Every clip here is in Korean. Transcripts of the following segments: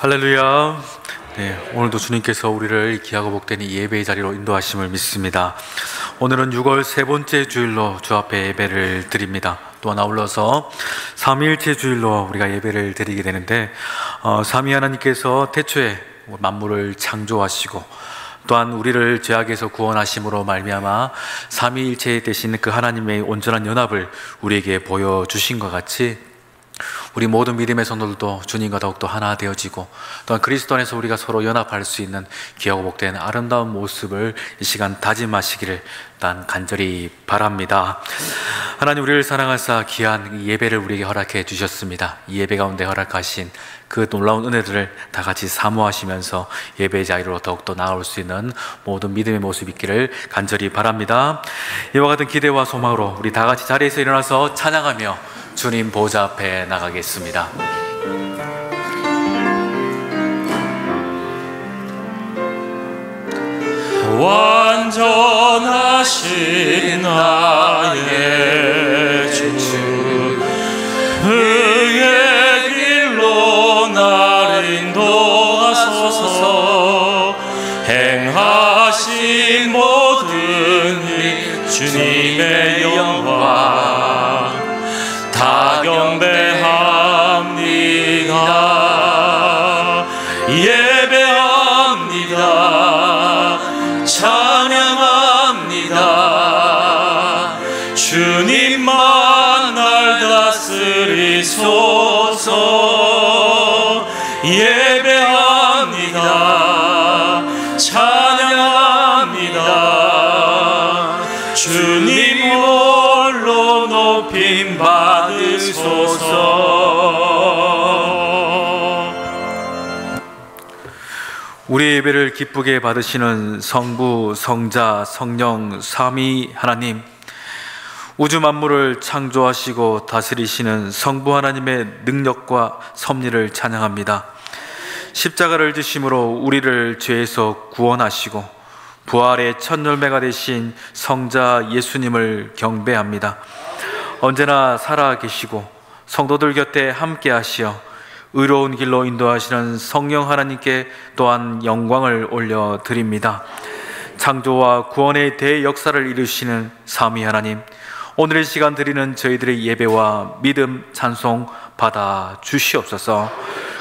할렐루야. 네, 오늘도 주님께서 우리를 귀하고 복된 이 예배의 자리로 인도하심을 믿습니다. 오늘은 6월 세 번째 주일로 주 앞에 예배를 드립니다. 또한 아울러서 삼위일체 주일로 우리가 예배를 드리게 되는데, 삼위 하나님께서 태초에 만물을 창조하시고 또한 우리를 죄악에서 구원하심으로 말미암아 삼위일체 되신 그 하나님의 온전한 연합을 우리에게 보여주신 것 같이 우리 모든 믿음의 성도들도 주님과 더욱더 하나 되어지고 또한 그리스도 안에서 우리가 서로 연합할 수 있는 귀하고 복된 아름다운 모습을 이 시간 다짐하시기를 난 간절히 바랍니다. 하나님, 우리를 사랑하사 귀한 예배를 우리에게 허락해 주셨습니다. 이 예배 가운데 허락하신 그 놀라운 은혜들을 다 같이 사모하시면서 예배의 자리로 더욱더 나아올 수 있는 모든 믿음의 모습 있기를 간절히 바랍니다. 이와 같은 기대와 소망으로 우리 다 같이 자리에서 일어나서 찬양하며 주님 보좌 앞에 나가겠습니다. 완전하신 나의 주, 의의 길로 나를 인도하소서. 행하신 모든 일 주님의 영광 다 경배합니다. 예배합니다. 찬양합니다. 주님만 날 다스리소서. 예배합니다. 찬양합니다. 주님 홀로 높임 받으소서. 우리의 예배를 기쁘게 받으시는 성부, 성자, 성령, 삼위 하나님, 우주 만물을 창조하시고 다스리시는 성부 하나님의 능력과 섭리를 찬양합니다. 십자가를 지심으로 우리를 죄에서 구원하시고 부활의 첫 열매가 되신 성자 예수님을 경배합니다. 언제나 살아계시고 성도들 곁에 함께 하시어 의로운 길로 인도하시는 성령 하나님께 또한 영광을 올려드립니다. 창조와 구원의 대역사를 이루시는 삼위 하나님, 오늘의 시간 드리는 저희들의 예배와 믿음, 찬송 받아 주시옵소서.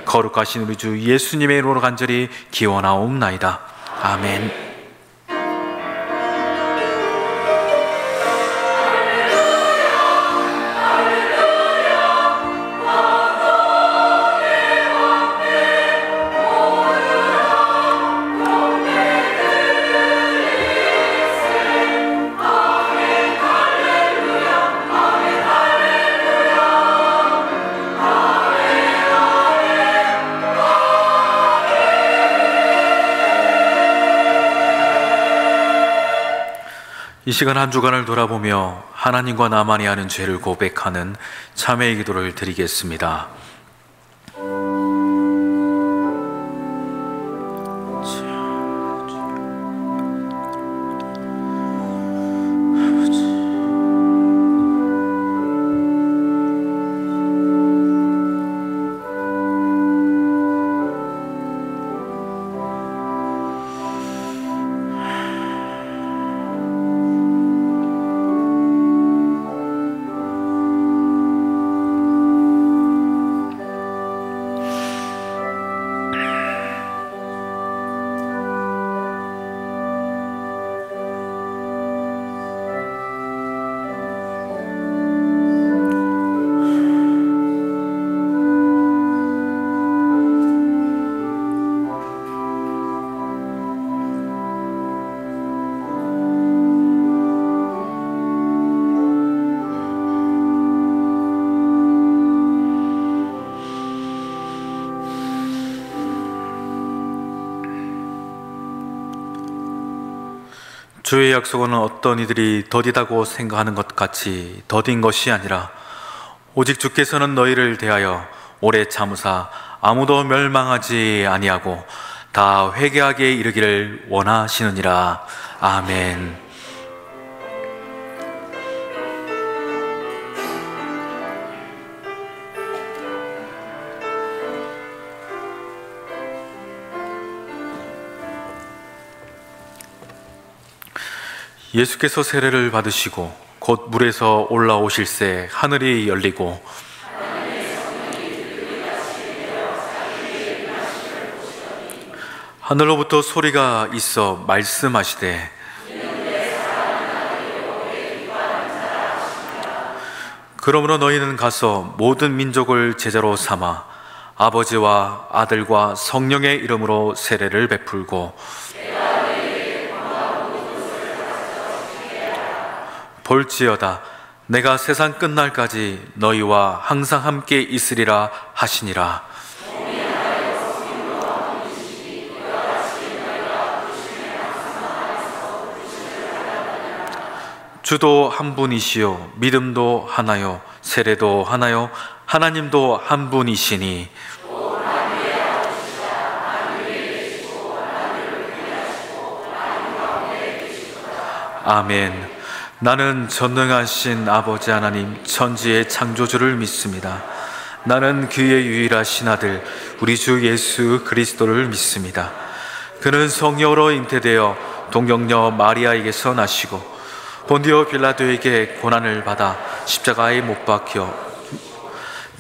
거룩하신 우리 주 예수님의 이름으로 간절히 기원하옵나이다. 아멘. 이 시간 한 주간을 돌아보며 하나님과 나만이 하는 죄를 고백하는 참회의 기도를 드리겠습니다. 주의 약속은 어떤 이들이 더디다고 생각하는 것 같이 더딘 것이 아니라 오직 주께서는 너희를 대하여 오래 참으사 아무도 멸망하지 아니하고 다 회개하게 이르기를 원하시느니라. 아멘. 예수께서 세례를 받으시고 곧 물에서 올라오실새 하늘이 열리고 하늘로부터 소리가 있어 말씀하시되 그러므로 너희는 가서 모든 민족을 제자로 삼아 아버지와 아들과 성령의 이름으로 세례를 베풀고 볼지어다 내가 세상 끝날까지 너희와 항상 함께 있으리라 하시니라. 주도 한 분이시요 믿음도 하나요 세례도 하나요 하나님도 한 분이시니 아멘. 나는 전능하신 아버지 하나님 천지의 창조주를 믿습니다. 나는 그의 유일하신 아들 우리 주 예수 그리스도를 믿습니다. 그는 성령으로 잉태되어 동정녀 마리아에게서 나시고 본디오 빌라도에게 고난을 받아 십자가에 못 박혀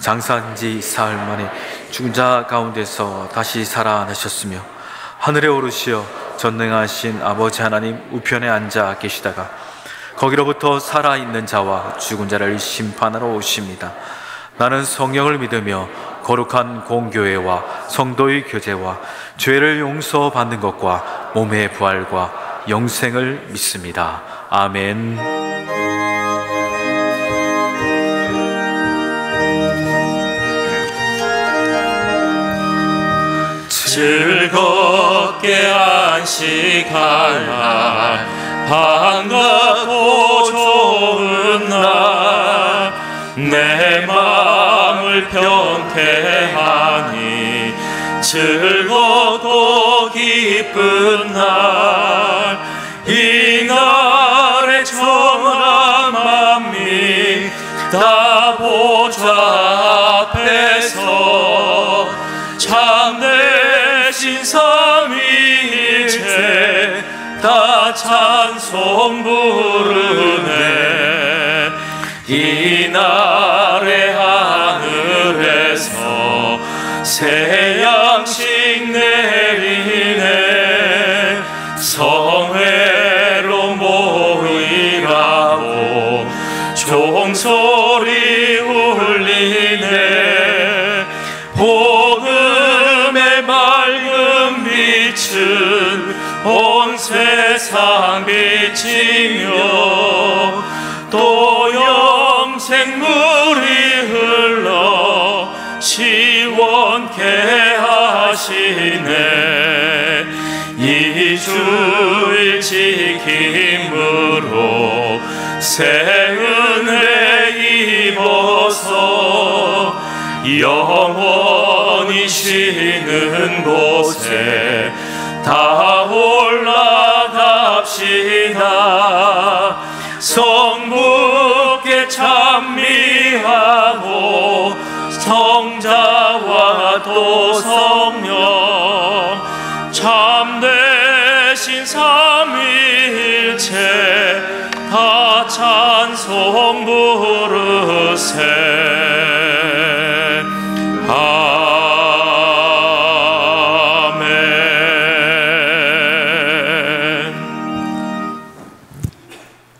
장사한 지 사흘 만에 죽은 자 가운데서 다시 살아나셨으며 하늘에 오르시어 전능하신 아버지 하나님 우편에 앉아 계시다가 거기로부터 살아있는 자와 죽은 자를 심판하러 오십니다. 나는 성령을 믿으며 거룩한 공교회와 성도의 교제와 죄를 용서받는 것과 몸의 부활과 영생을 믿습니다. 아멘. 즐겁게 안식할 반갑고 좋은 날 내 마음을 평태하니 즐겁고 기쁜 날 이 날에 정한 만민 다 보좌 앞에서 참되신 삼위일체 다 찬송 부르네. 이 날에 하늘에서 새 양식 내리네. 성회로 모이라고 종소리 울리네. 복음의 맑은 빛은 온 세상 비치며 또 영생물이 흘러 시원케 하시네. 이 주일 지킴으로 새 은혜 입어서 영원히 쉬는 곳에 다 올라갑시다. 성부께 찬미하고 성자와 또 성령 참되신 삼위일체 다 찬송 부르세.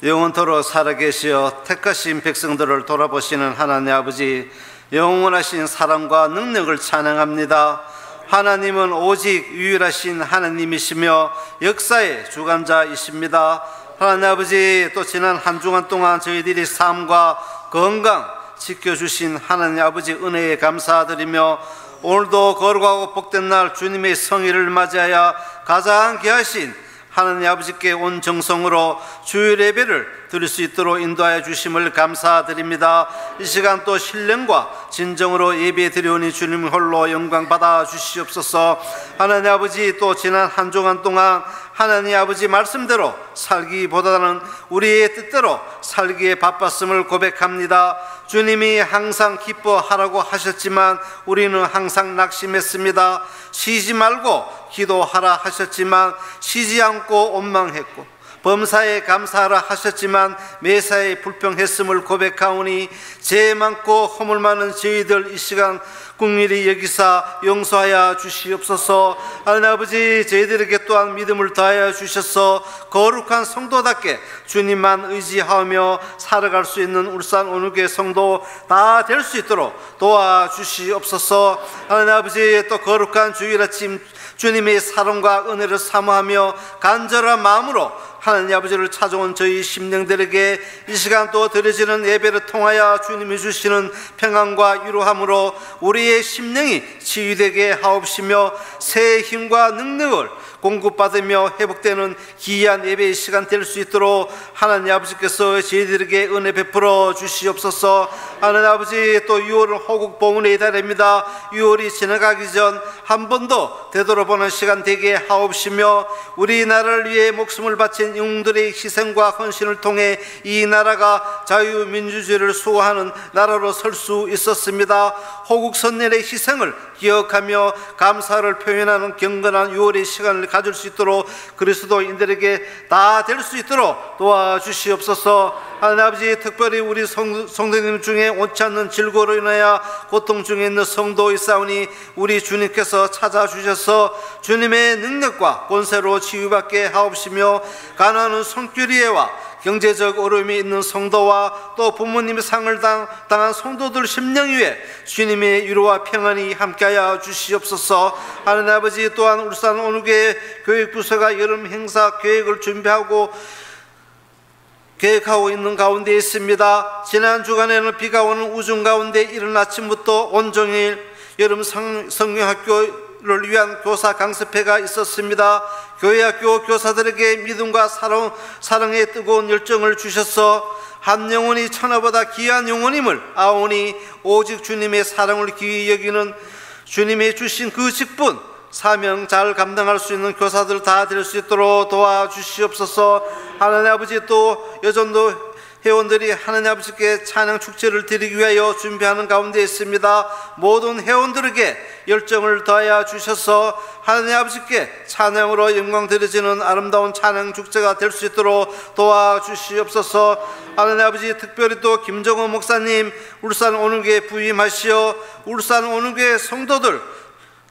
영원토록 살아계시어 택하신 백성들을 돌아보시는 하나님 아버지, 영원하신 사랑과 능력을 찬양합니다. 하나님은 오직 유일하신 하나님이시며 역사의 주관자이십니다. 하나님 아버지, 또 지난 한 주간 동안 저희들이 삶과 건강 지켜주신 하나님 아버지 은혜에 감사드리며 오늘도 거룩하고 복된 날 주님의 성일을 맞이하여 가장 귀하신 하나님 아버지께 온 정성으로 주일 예배를 드릴 수 있도록 인도하여 주심을 감사드립니다. 이 시간 또 신령과 진정으로 예배 드리오니 주님 홀로 영광 받아 주시옵소서. 하나님 아버지, 또 지난 한 주간 동안 하나님 아버지 말씀대로 살기보다는 우리의 뜻대로 살기에 바빴음을 고백합니다. 주님이 항상 기뻐하라고 하셨지만 우리는 항상 낙심했습니다. 쉬지 말고 기도하라 하셨지만 쉬지 않고 원망했고 범사에 감사하라 하셨지만 매사에 불평했음을 고백하오니 죄 많고 허물 많은 저희들 이 시간 국민이 여기사 용서하여 주시옵소서. 하나님 아버지, 저희들에게 또한 믿음을 더하여 주셔서 거룩한 성도답게 주님만 의지하며 살아갈 수 있는 울산 온누교회 성도 다 될 수 있도록 도와주시옵소서. 하나님 아버지, 또 거룩한 주일 아침 주님의 사랑과 은혜를 사모하며 간절한 마음으로 하나님 아버지를 찾아온 저희 심령들에게 이 시간 또 드려지는 예배를 통하여 주님이 주시는 평안과 위로함으로 우리의 심령이 치유되게 하옵시며 새 힘과 능력을 공급받으며 회복되는 귀한 예배의 시간 될 수 있도록 하나님 아버지께서 저희들에게 은혜 베풀어 주시옵소서. 하나님 아버지, 또 6월은 호국 봉헌의 달입니다. 6월이 지나가기 전 한 번 더 되돌아보는 시간 되게 하옵시며 우리나라를 위해 목숨을 바친 영웅들의 희생과 헌신을 통해 이 나라가 자유민주주의를 수호하는 나라로 설 수 있었습니다. 호국 선열의 희생을 기억하며 감사를 표현하는 경건한 6월의 시간을 가질 수 있도록 그리스도인들에게 다 될 수 있도록 도와주시옵소서. 하나님 아버지, 특별히 우리 성도님 중에 옳지 않는 질고로 인하여 고통 중에 있는 성도의 싸우니 우리 주님께서 찾아주셔서 주님의 능력과 권세로 치유받게 하옵시며 가난한 손길이와 경제적 어려움이 있는 성도와 또 부모님의 상을 당한 성도들 심령 위에 주님의 위로와 평안이 함께하여 주시옵소서. 하나님 아버지, 또한 울산 온누교회 교육부서가 여름 행사 계획을 계획하고 있는 가운데 있습니다. 지난 주간에는 비가 오는 우중 가운데 이른 아침부터 온종일 여름 성경학교를 위한 교사 강습회가 있었습니다. 교회학교 교사들에게 믿음과 사랑의 뜨거운 열정을 주셔서 한 영혼이 천하보다 귀한 영혼임을 아오니 오직 주님의 사랑을 귀히 여기는 주님의 주신 그 직분 사명 잘 감당할 수 있는 교사들 다 될 수 있도록 도와주시옵소서. 하나님 아버지, 또 여전도 회원들이 하나님 아버지께 찬양 축제를 드리기 위하여 준비하는 가운데 있습니다. 모든 회원들에게 열정을 더하여 주셔서 하나님 아버지께 찬양으로 영광 드려지는 아름다운 찬양 축제가 될 수 있도록 도와주시옵소서. 하나님 아버지, 특별히 또 김정은 목사님 울산 온누교회 부임하시어 울산 온누교회 성도들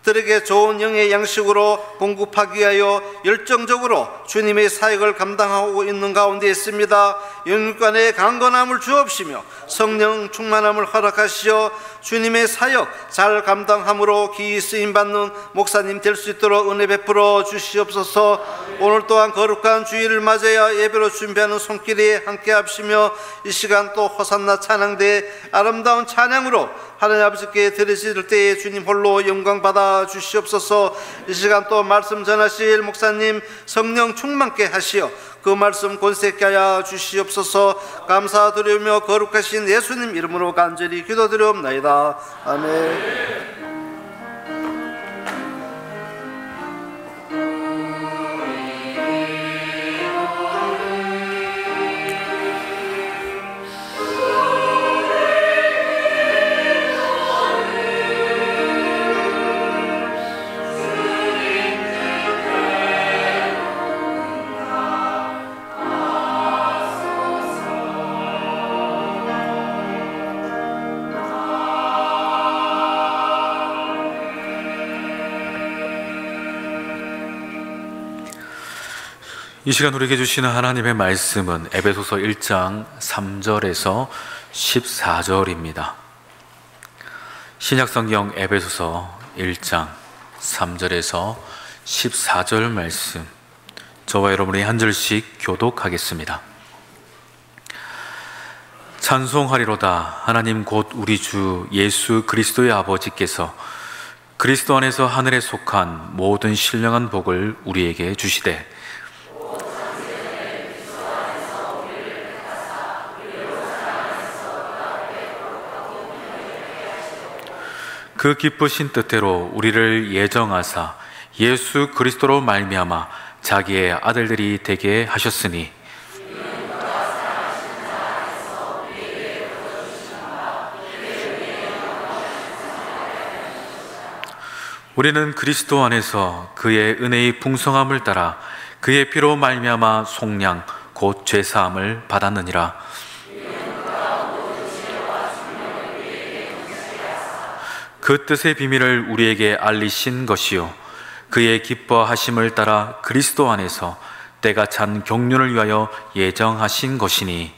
들에게 좋은 영의 양식으로 공급하기 위하여 열정적으로 주님의 사역을 감당하고 있는 가운데 있습니다. 영육간의 강건함을 주옵시며 성령 충만함을 허락하시어 주님의 사역 잘 감당함으로 귀히 쓰임받는 목사님 될 수 있도록 은혜 베풀어 주시옵소서. 오늘 또한 거룩한 주일을 맞아야 예배로 준비하는 손길에 함께 합시며 이 시간 또 호산나 찬양대 아름다운 찬양으로 하나님 아버지께 드리실 때에 주님 홀로 영광 받아 주시옵소서. 이 시간 또 말씀 전하실 목사님 성령 충만케 하시어 그 말씀 권세 있게 하여 주시옵소서. 감사드리며 거룩하신 예수님 이름으로 간절히 기도드리옵나이다. 아멘. 이 시간 우리에게 주시는 하나님의 말씀은 에베소서 1장 3절에서 14절입니다. 신약성경 에베소서 1장 3절에서 14절 말씀, 저와 여러분이 한 절씩 교독하겠습니다. 찬송하리로다. 하나님 곧 우리 주 예수 그리스도의 아버지께서 그리스도 안에서 하늘에 속한 모든 신령한 복을 우리에게 주시되 그 기쁘신 뜻대로 우리를 예정하사 예수 그리스도로 말미암아 자기의 아들들이 되게 하셨으니 우리는 그리스도 안에서 그의 은혜의 풍성함을 따라 그의 피로 말미암아 속량 곧 죄사함을 받았느니라. 그 뜻의 비밀을 우리에게 알리신 것이요 그의 기뻐하심을 따라 그리스도 안에서 때가 찬 경륜을 위하여 예정하신 것이니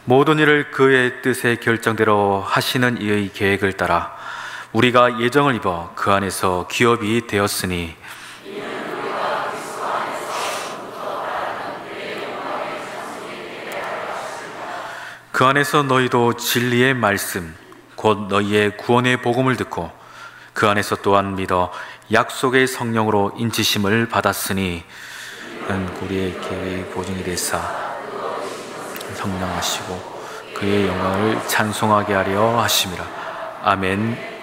모든 일을 그의 뜻의 결정대로 하시는 이의 계획을 따라 우리가 예정을 입어 그 안에서 기업이 되었으니 그 안에서 너희도 진리의 말씀 곧 너희의 구원의 복음을 듣고 그 안에서 또한 믿어 약속의 성령으로 인치심을 받았으니 우리의 계획의 보증이 되사 성령하시고 그의 영광을 찬송하게 하려 하심이라. 아멘. 그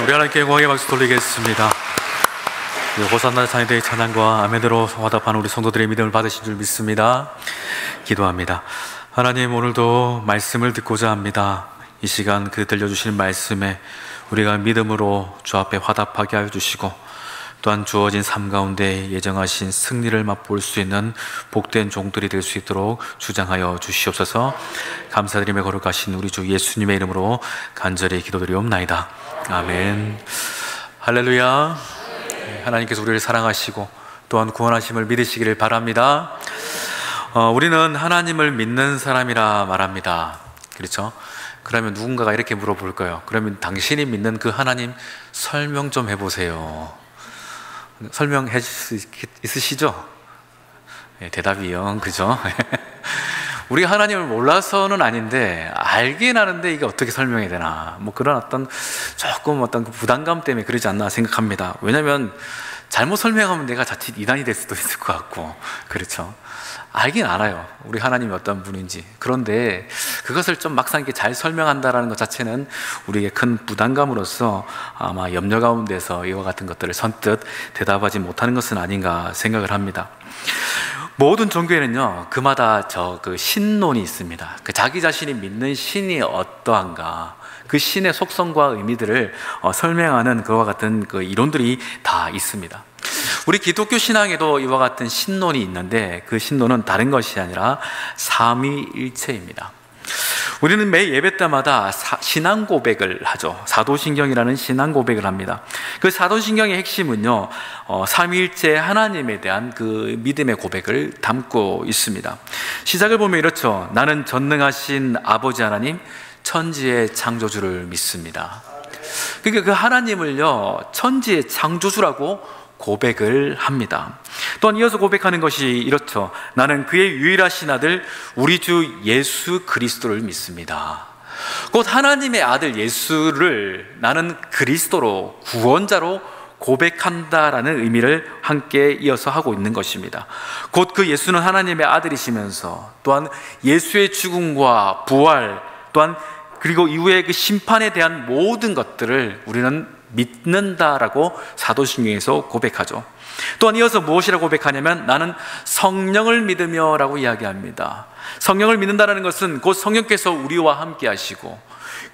우리 하나님께 영광의 박수 돌리겠습니다. 호산나 찬양대의 찬양과 아멘으로 화답하는 우리 성도들의 믿음을 받으신 줄 믿습니다. 기도합니다. 하나님, 오늘도 말씀을 듣고자 합니다. 이 시간 그 들려주시는 말씀에 우리가 믿음으로 주 앞에 화답하게 하여 주시고, 또한 주어진 삶 가운데 예정하신 승리를 맛볼 수 있는 복된 종들이 될 수 있도록 주장하여 주시옵소서. 감사드리며 거룩하신 우리 주 예수님의 이름으로 간절히 기도드리옵나이다. 아멘. 할렐루야. 하나님께서 우리를 사랑하시고 또한 구원하심을 믿으시기를 바랍니다. 우리는 하나님을 믿는 사람이라 말합니다. 그렇죠? 그러면 누군가가 이렇게 물어볼 거예요. 그러면 당신이 믿는 그 하나님 설명 좀 해보세요. 설명해 줄 수 있으시죠? 네, 대답이요. 그죠? 우리가 하나님을 몰라서는 아닌데 알긴 하는데 이게 어떻게 설명해야 되나, 뭐 그런 조금 그 부담감 때문에 그러지 않나 생각합니다. 왜냐하면 잘못 설명하면 내가 자칫 이단이 될 수도 있을 것 같고, 그렇죠? 알긴 알아요, 우리 하나님이 어떤 분인지. 그런데 그것을 좀 막상 이렇게 잘 설명한다는 것 자체는 우리에게 큰 부담감으로서 아마 염려 가운데서 이와 같은 것들을 선뜻 대답하지 못하는 것은 아닌가 생각을 합니다. 모든 종교에는요, 그마다 그 신론이 있습니다. 자기 자신이 믿는 신이 어떠한가, 그 신의 속성과 의미들을 설명하는 그와 같은 그 이론들이 다 있습니다. 우리 기독교 신앙에도 이와 같은 신론이 있는데, 그 신론은 다른 것이 아니라 삼위일체입니다. 우리는 매 예배 때마다 신앙 고백을 하죠. 사도신경이라는 신앙 고백을 합니다. 그 사도신경의 핵심은요, 삼위일체 하나님에 대한 그 믿음의 고백을 담고 있습니다. 시작을 보면 이렇죠. 나는 전능하신 아버지 하나님, 천지의 창조주를 믿습니다. 그러니까 그 하나님을요, 천지의 창조주라고 고백을 합니다. 또한 이어서 고백하는 것이 이렇죠. 나는 그의 유일하신 아들 우리 주 예수 그리스도를 믿습니다. 곧 하나님의 아들 예수를 나는 그리스도로, 구원자로 고백한다라는 의미를 함께 이어서 하고 있는 것입니다. 곧 그 예수는 하나님의 아들이시면서 또한 예수의 죽음과 부활, 또한 그리고 이후에 그 심판에 대한 모든 것들을 우리는 믿는다라고 사도신경에서 고백하죠. 또한 이어서 무엇이라고 고백하냐면 나는 성령을 믿으며 라고 이야기합니다. 성령을 믿는다는 것은 곧 성령께서 우리와 함께 하시고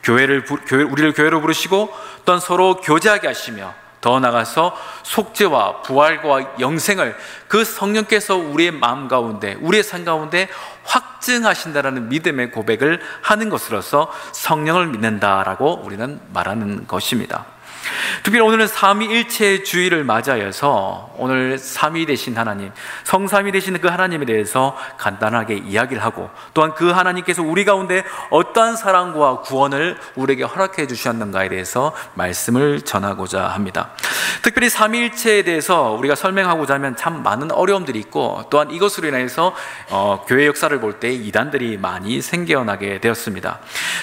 우리를 교회로 부르시고 또한 서로 교제하게 하시며 더 나아가서 속죄와 부활과 영생을 그 성령께서 우리의 마음 가운데, 우리의 삶 가운데 확증하신다라는 믿음의 고백을 하는 것으로서 성령을 믿는다라고 우리는 말하는 것입니다. 특별히 오늘은 삼위일체의 주일을 맞이하여서 오늘 삼위 되신 하나님, 성삼위 되신 그 하나님에 대해서 간단하게 이야기를 하고, 또한 그 하나님께서 우리 가운데 어떠한 사랑과 구원을 우리에게 허락해 주셨는가에 대해서 말씀을 전하고자 합니다. 특별히 삼위일체에 대해서 우리가 설명하고자 하면 참 많은 어려움들이 있고, 또한 이것으로 인해서 교회 역사를 볼 때 이단들이 많이 생겨나게 되었습니다.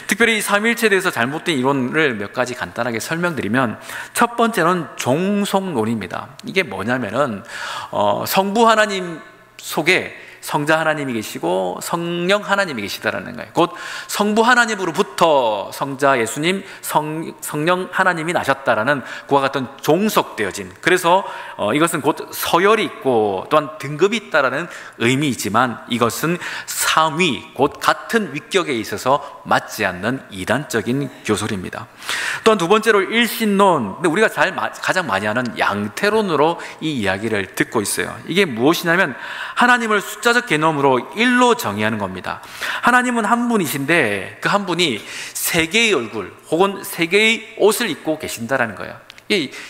특별히 이 삼위일체에 대해서 잘못된 이론을 몇 가지 간단하게 설명드리면, 첫 번째는 종속론입니다. 이게 뭐냐면은 성부 하나님 속에 성자 하나님이 계시고 성령 하나님이 계시다라는 거예요. 곧 성부 하나님으로부터 성자 예수님, 성령 하나님이 나셨다라는 그와 같은 종속되어진, 그래서 이것은 곧 서열이 있고 또한 등급이 있다라는 의미이지만 이것은 삼위, 곧 같은 위격에 있어서 맞지 않는 이단적인 교설입니다. 또한 두 번째로 일신론, 근데 우리가 가장 많이 하는 양태론으로 이 이야기를 듣고 있어요. 이게 무엇이냐면 하나님을 숫자적 개념으로 일로 정의하는 겁니다. 하나님은 한 분이신데 그 한 분이 세 개의 얼굴 혹은 세 개의 옷을 입고 계신다라는 거예요.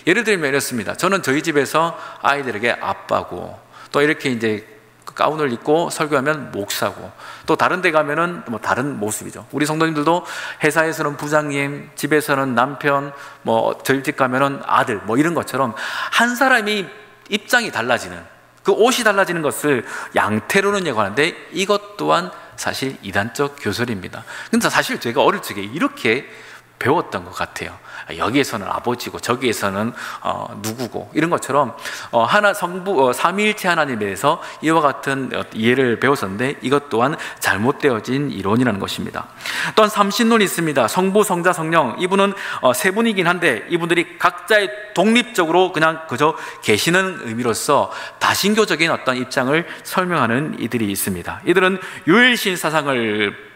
예를 들면 이렇습니다. 저는 저희 집에서 아이들에게 아빠고, 또 이렇게 이제 가운을 입고 설교하면 목사고, 또 다른 데 가면은 뭐 다른 모습이죠. 우리 성도님들도 회사에서는 부장님, 집에서는 남편, 뭐 저희 집 가면은 아들, 뭐 이런 것처럼 한 사람이 입장이 달라지는, 그 옷이 달라지는 것을 양태로는 얘기하는데 이것 또한 사실 이단적 교설입니다. 근데 사실 제가 어릴 적에 이렇게 배웠던 것 같아요. 여기에서는 아버지고 저기에서는 누구고 이런 것처럼 삼위일체 하나님에 대해서 이와 같은 이해를 배웠었는데 이것 또한 잘못되어진 이론이라는 것입니다. 또한 삼신론이 있습니다. 성부, 성자, 성령, 이분은 세 분이긴 한데 이분들이 각자의 독립적으로 그저 계시는 의미로서 다신교적인 어떤 입장을 설명하는 이들이 있습니다. 이들은 유일신 사상을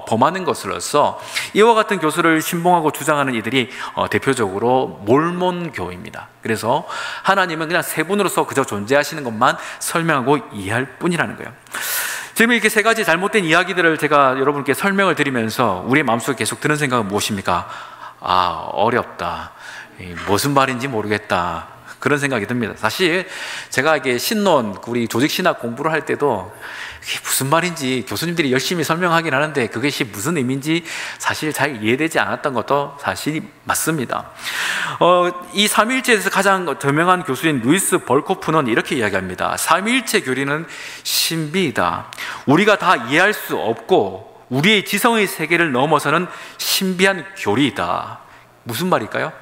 범하는 것으로서 이와 같은 교수를 신봉하고 주장하는 이들이 대표적으로 몰몬교입니다. 그래서 하나님은 그냥 세 분으로서 그저 존재하시는 것만 설명하고 이해할 뿐이라는 거예요. 지금 이렇게 세 가지 잘못된 이야기들을 제가 여러분께 설명을 드리면서 우리의 마음속에 계속 드는 생각은 무엇입니까? 어렵다, 무슨 말인지 모르겠다, 그런 생각이 듭니다. 사실 제가 이게 신론, 우리 조직신학 공부를 할 때도 그게 무슨 말인지 교수님들이 열심히 설명하긴 하는데 그것이 무슨 의미인지 사실 잘 이해되지 않았던 것도 사실이 맞습니다. 이 삼위일체에 대해서 가장 유명한 교수인 루이스 벌코프는 이렇게 이야기합니다. 삼위일체 교리는 신비이다. 우리가 다 이해할 수 없고 우리의 지성의 세계를 넘어서는 신비한 교리이다. 무슨 말일까요?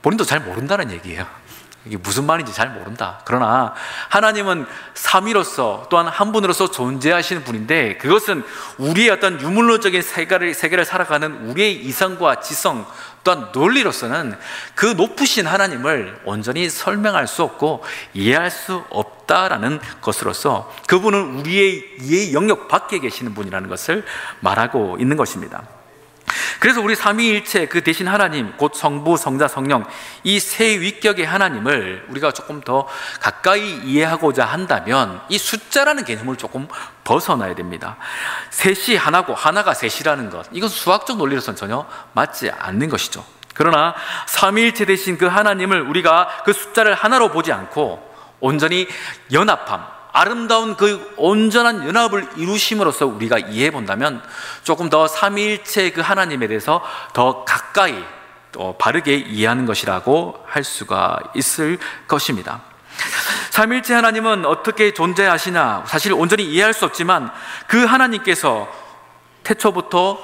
본인도 잘 모른다는 얘기예요. 이게 무슨 말인지 잘 모른다. 그러나 하나님은 삼위로서 또한 한 분으로서 존재하시는 분인데 그것은 우리의 어떤 유물론적인 세계를 살아가는 우리의 이성과 지성 또한 논리로서는 그 높으신 하나님을 온전히 설명할 수 없고 이해할 수 없다라는 것으로서 그분은 우리의 이해 영역 밖에 계시는 분이라는 것을 말하고 있는 것입니다. 그래서 우리 삼위일체 그 대신 하나님, 곧 성부, 성자, 성령, 이 세 위격의 하나님을 우리가 조금 더 가까이 이해하고자 한다면 이 숫자라는 개념을 조금 벗어나야 됩니다. 셋이 하나고 하나가 셋이라는 것, 이건 수학적 논리로서는 전혀 맞지 않는 것이죠. 그러나 삼위일체 대신 그 하나님을 우리가 그 숫자를 하나로 보지 않고 온전히 연합함, 아름다운 그 온전한 연합을 이루심으로써 우리가 이해해 본다면 조금 더 삼위일체 그 하나님에 대해서 더 가까이 또 바르게 이해하는 것이라고 할 수가 있을 것입니다. 삼위일체 하나님은 어떻게 존재하시나 사실 온전히 이해할 수 없지만 그 하나님께서 태초부터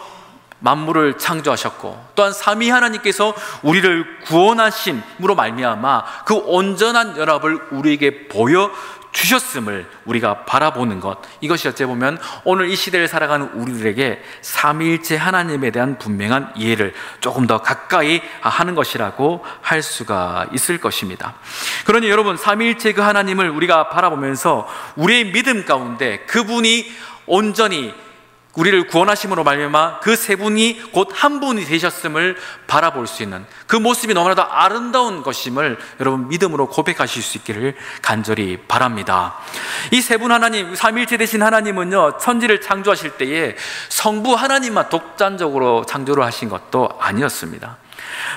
만물을 창조하셨고 또한 삼위 하나님께서 우리를 구원하심으로 말미암아 그 온전한 연합을 우리에게 보여 주셨음을 우리가 바라보는 것, 이것이 어찌 보면 오늘 이 시대를 살아가는 우리들에게 삼위일체 하나님에 대한 분명한 이해를 조금 더 가까이 하는 것이라고 할 수가 있을 것입니다. 그러니 여러분, 삼위일체 그 하나님을 우리가 바라보면서 우리의 믿음 가운데 그분이 온전히 우리를 구원하심으로 말미암아 그 세 분이 곧 한 분이 되셨음을 바라볼 수 있는 그 모습이 너무나도 아름다운 것임을 여러분 믿음으로 고백하실 수 있기를 간절히 바랍니다. 이 세 분 하나님, 삼위일체 되신 하나님은요, 천지를 창조하실 때에 성부 하나님만 독단적으로 창조를 하신 것도 아니었습니다.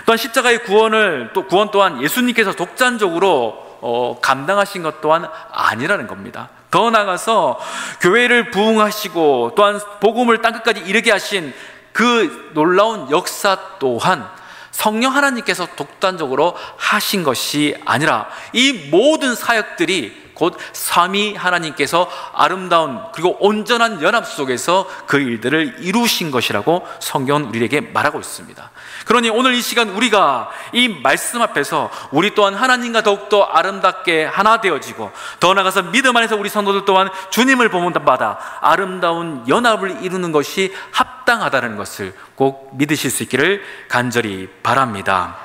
또한 십자가의 구원 또한 예수님께서 독단적으로 감당하신 것 또한 아니라는 겁니다. 더 나아가서 교회를 부흥하시고 또한 복음을 땅끝까지 이르게 하신 그 놀라운 역사 또한 성령 하나님께서 독단적으로 하신 것이 아니라 이 모든 사역들이 곧 삼위 하나님께서 아름다운 그리고 온전한 연합 속에서 그 일들을 이루신 것이라고 성경은 우리에게 말하고 있습니다. 그러니 오늘 이 시간 우리가 이 말씀 앞에서 우리 또한 하나님과 더욱더 아름답게 하나 되어지고 더 나아가서 믿음 안에서 우리 성도들 또한 주님을 본받아 아름다운 연합을 이루는 것이 합당하다는 것을 꼭 믿으실 수 있기를 간절히 바랍니다.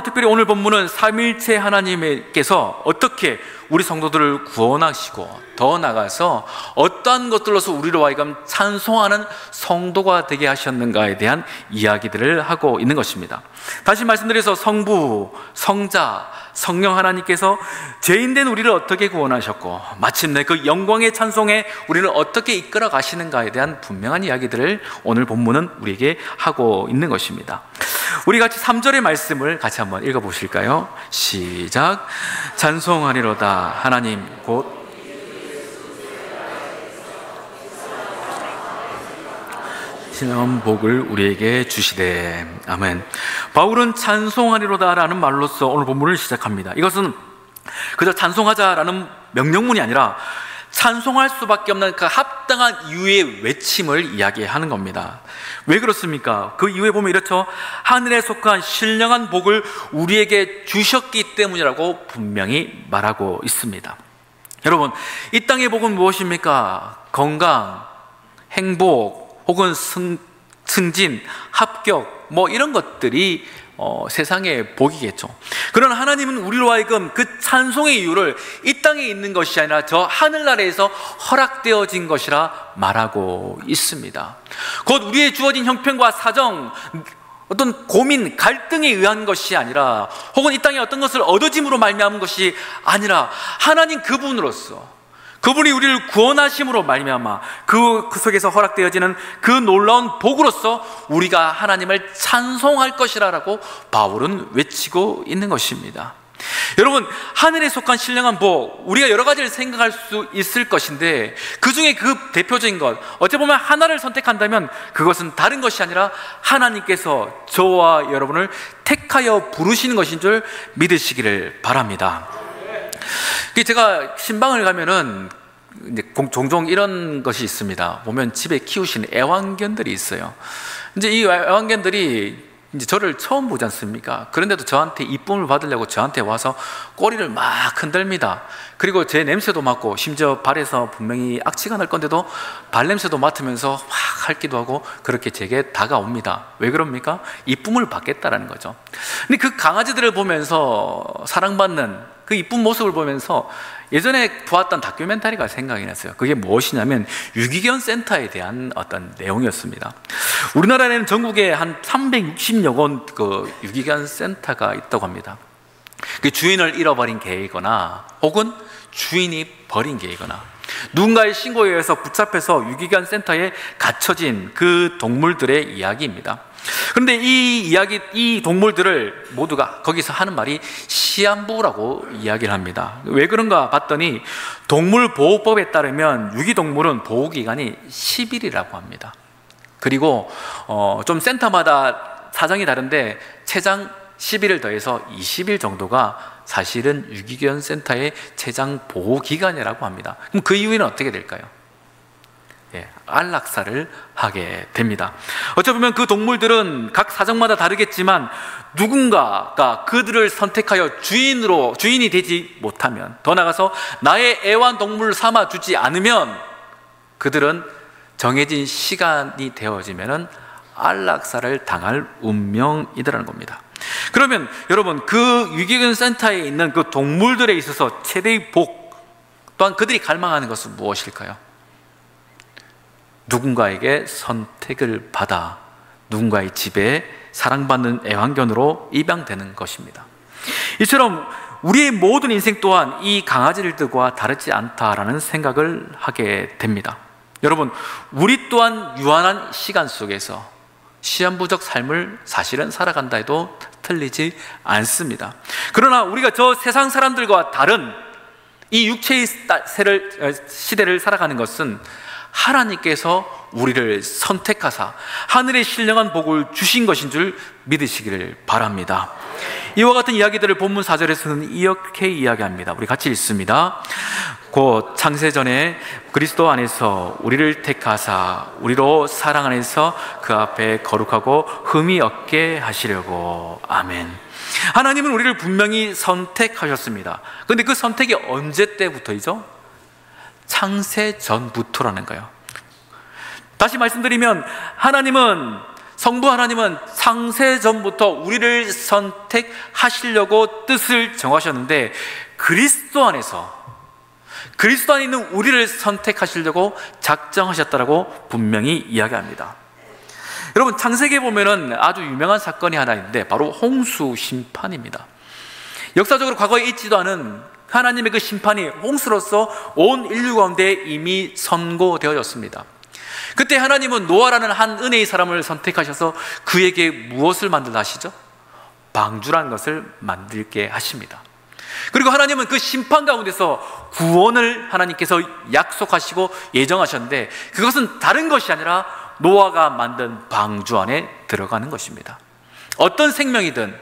특별히 오늘 본문은 삼위일체 하나님께서 어떻게 우리 성도들을 구원하시고 더 나아가서 어떠한 것들로서 우리로 하여금 찬송하는 성도가 되게 하셨는가에 대한 이야기들을 하고 있는 것입니다. 다시 말씀드려서 성부, 성자, 성령 하나님께서 죄인된 우리를 어떻게 구원하셨고 마침내 그 영광의 찬송에 우리를 어떻게 이끌어 가시는가에 대한 분명한 이야기들을 오늘 본문은 우리에게 하고 있는 것입니다. 우리 같이 3절의 말씀을 같이 한번 읽어보실까요? 시작. 찬송하리로다 하나님 곧 신원 복을 우리에게 주시되. 아멘. 바울은 찬송하리로다라는 말로서 오늘 본문을 시작합니다. 이것은 그저 찬송하자라는 명령문이 아니라 찬송할 수밖에 없는 그 합당한 이유의 외침을 이야기하는 겁니다. 왜 그렇습니까? 그 이유에 보면 이렇죠. 하늘에 속한 신령한 복을 우리에게 주셨기 때문이라고 분명히 말하고 있습니다. 여러분, 이 땅의 복은 무엇입니까? 건강, 행복, 혹은 승진, 합격, 뭐 이런 것들이 세상의 복이겠죠. 그러나 하나님은 우리로 하여금 그 찬송의 이유를 이 땅에 있는 것이 아니라 저 하늘나라에서 허락되어진 것이라 말하고 있습니다. 곧 우리의 주어진 형편과 사정, 어떤 고민, 갈등에 의한 것이 아니라, 혹은 이 땅에 어떤 것을 얻어짐으로 말미암은 것이 아니라 하나님 그분으로서, 그분이 우리를 구원하심으로 말미암아 그 속에서 허락되어지는 그 놀라운 복으로서 우리가 하나님을 찬송할 것이라고 바울은 외치고 있는 것입니다. 여러분, 하늘에 속한 신령한 복, 우리가 여러 가지를 생각할 수 있을 것인데 그 중에 그 대표적인 것, 어찌 보면 하나를 선택한다면 그것은 다른 것이 아니라 하나님께서 저와 여러분을 택하여 부르시는 것인 줄 믿으시기를 바랍니다. 제가 신방을 가면은 이제 종종 이런 것이 있습니다. 보면 집에 키우시는 애완견들이 있어요. 이제 이 애완견들이 이제 저를 처음 보지 않습니까? 그런데도 저한테 이쁨을 받으려고 저한테 와서 꼬리를 막 흔듭니다. 그리고 제 냄새도 맡고, 심지어 발에서 분명히 악취가 날 건데도 발냄새도 맡으면서 막 핥기도 하고 그렇게 제게 다가옵니다. 왜 그럽니까? 이쁨을 받겠다라는 거죠. 근데 그 강아지들을 보면서, 사랑받는 그 이쁜 모습을 보면서 예전에 보았던 다큐멘터리가 생각이 났어요. 그게 무엇이냐면 유기견 센터에 대한 어떤 내용이었습니다. 우리나라에는 전국에 한 360여 건 그 유기견 센터가 있다고 합니다. 그 주인을 잃어버린 개이거나 혹은 주인이 버린 개이거나 누군가의 신고에 의해서 붙잡혀서 유기견 센터에 갇혀진 그 동물들의 이야기입니다. 그런데 이 동물들을 모두가 거기서 하는 말이 시한부라고 이야기를 합니다. 왜 그런가 봤더니 동물보호법에 따르면 유기동물은 보호기간이 10일이라고 합니다. 그리고 좀 센터마다 사정이 다른데 최장 10일을 더해서 20일 정도가 사실은 유기견 센터의 최장 보호기간이라고 합니다. 그럼 그 이후에는 어떻게 될까요? 안락사를 하게 됩니다. 어찌 보면 그 동물들은 각 사정마다 다르겠지만 누군가가 그들을 선택하여 주인이 되지 못하면, 더 나아가서 나의 애완동물을 삼아주지 않으면 그들은 정해진 시간이 되어지면 안락사를 당할 운명이라는 겁니다. 그러면 여러분, 그 유기견 센터에 있는 그 동물들에 있어서 최대의 복, 또한 그들이 갈망하는 것은 무엇일까요? 누군가에게 선택을 받아 누군가의 집에 사랑받는 애완견으로 입양되는 것입니다. 이처럼 우리의 모든 인생 또한 이 강아지들과 다르지 않다라는 생각을 하게 됩니다. 여러분, 우리 또한 유한한 시간 속에서 시한부적 삶을 사실은 살아간다 해도 틀리지 않습니다. 그러나 우리가 저 세상 사람들과 다른 이 육체의 시대를 살아가는 것은 하나님께서 우리를 선택하사 하늘의 신령한 복을 주신 것인 줄 믿으시기를 바랍니다. 이와 같은 이야기들을 본문 4절에서는 이렇게 이야기합니다. 우리 같이 읽습니다. 곧 창세전에 그리스도 안에서 우리를 택하사 우리로 사랑 안에서 그 앞에 거룩하고 흠이 없게 하시려고. 아멘. 하나님은 우리를 분명히 선택하셨습니다. 그런데 그 선택이 언제 때부터이죠? 창세 전부터라는 거예요. 다시 말씀드리면 성부 하나님은 창세 전부터 우리를 선택하시려고 뜻을 정하셨는데 그리스도 안에 있는 우리를 선택하시려고 작정하셨다라고 분명히 이야기합니다. 여러분, 창세기에 보면은 아주 유명한 사건이 하나 있는데 바로 홍수 심판입니다. 역사적으로 과거에 있지도 않은 하나님의 그 심판이 홍수로서 온 인류 가운데 이미 선고되어졌습니다. 그때 하나님은 노아라는 한 은혜의 사람을 선택하셔서 그에게 무엇을 만들라 하시죠? 방주라는 것을 만들게 하십니다. 그리고 하나님은 그 심판 가운데서 구원을 하나님께서 약속하시고 예정하셨는데 그것은 다른 것이 아니라 노아가 만든 방주 안에 들어가는 것입니다. 어떤 생명이든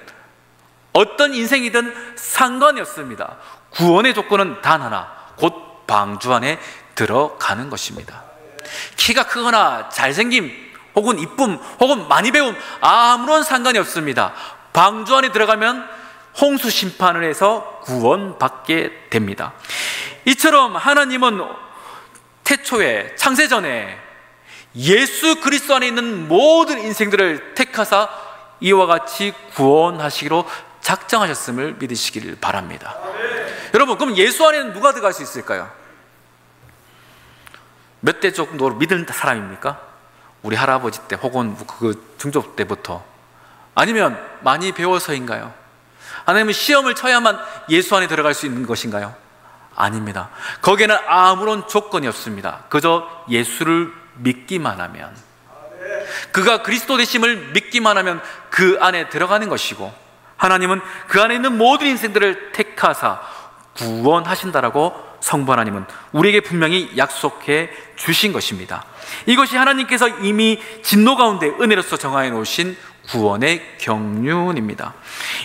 어떤 인생이든 상관이 없습니다. 구원의 조건은 단 하나, 곧 방주 안에 들어가는 것입니다. 키가 크거나 잘생김 혹은 이쁨 혹은 많이 배움 아무런 상관이 없습니다. 방주 안에 들어가면 홍수 심판을 해서 구원받게 됩니다. 이처럼 하나님은 태초에 창세전에 예수 그리스도 안에 있는 모든 인생들을 택하사 이와 같이 구원하시기로 작정하셨음을 믿으시기를 바랍니다. 여러분, 그럼 예수 안에는 누가 들어갈 수 있을까요? 몇 대 정도로 믿은 사람입니까? 우리 할아버지 때 혹은 그 중조 때부터, 아니면 많이 배워서인가요? 아니면 시험을 쳐야만 예수 안에 들어갈 수 있는 것인가요? 아닙니다. 거기에는 아무런 조건이 없습니다. 그저 예수를 믿기만 하면, 그가 그리스도 되심을 믿기만 하면 그 안에 들어가는 것이고, 하나님은 그 안에 있는 모든 인생들을 택하사 구원하신다라고 성부 하나님은 우리에게 분명히 약속해 주신 것입니다. 이것이 하나님께서 이미 진노 가운데 은혜로서 정하여 놓으신 구원의 경륜입니다.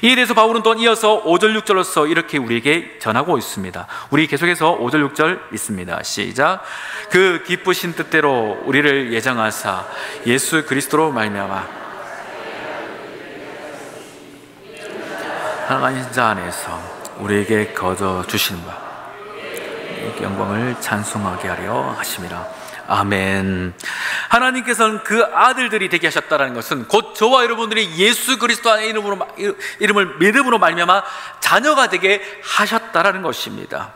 이에 대해서 바울은 또 이어서 5절 6절로서 이렇게 우리에게 전하고 있습니다. 우리 계속해서 5절 6절 읽습니다. 시작. 그 기쁘신 뜻대로 우리를 예정하사 예수 그리스도로 말미암아 하나님 자 안에서 우리에게 거저 주신 바 영광을 찬송하게 하려 하심이라. 아멘. 하나님께서는 그 아들들이 되게 하셨다는 것은 곧 저와 여러분들이 예수 그리스도 안에 이름을 믿음으로 말미암아 자녀가 되게 하셨다라는 것입니다.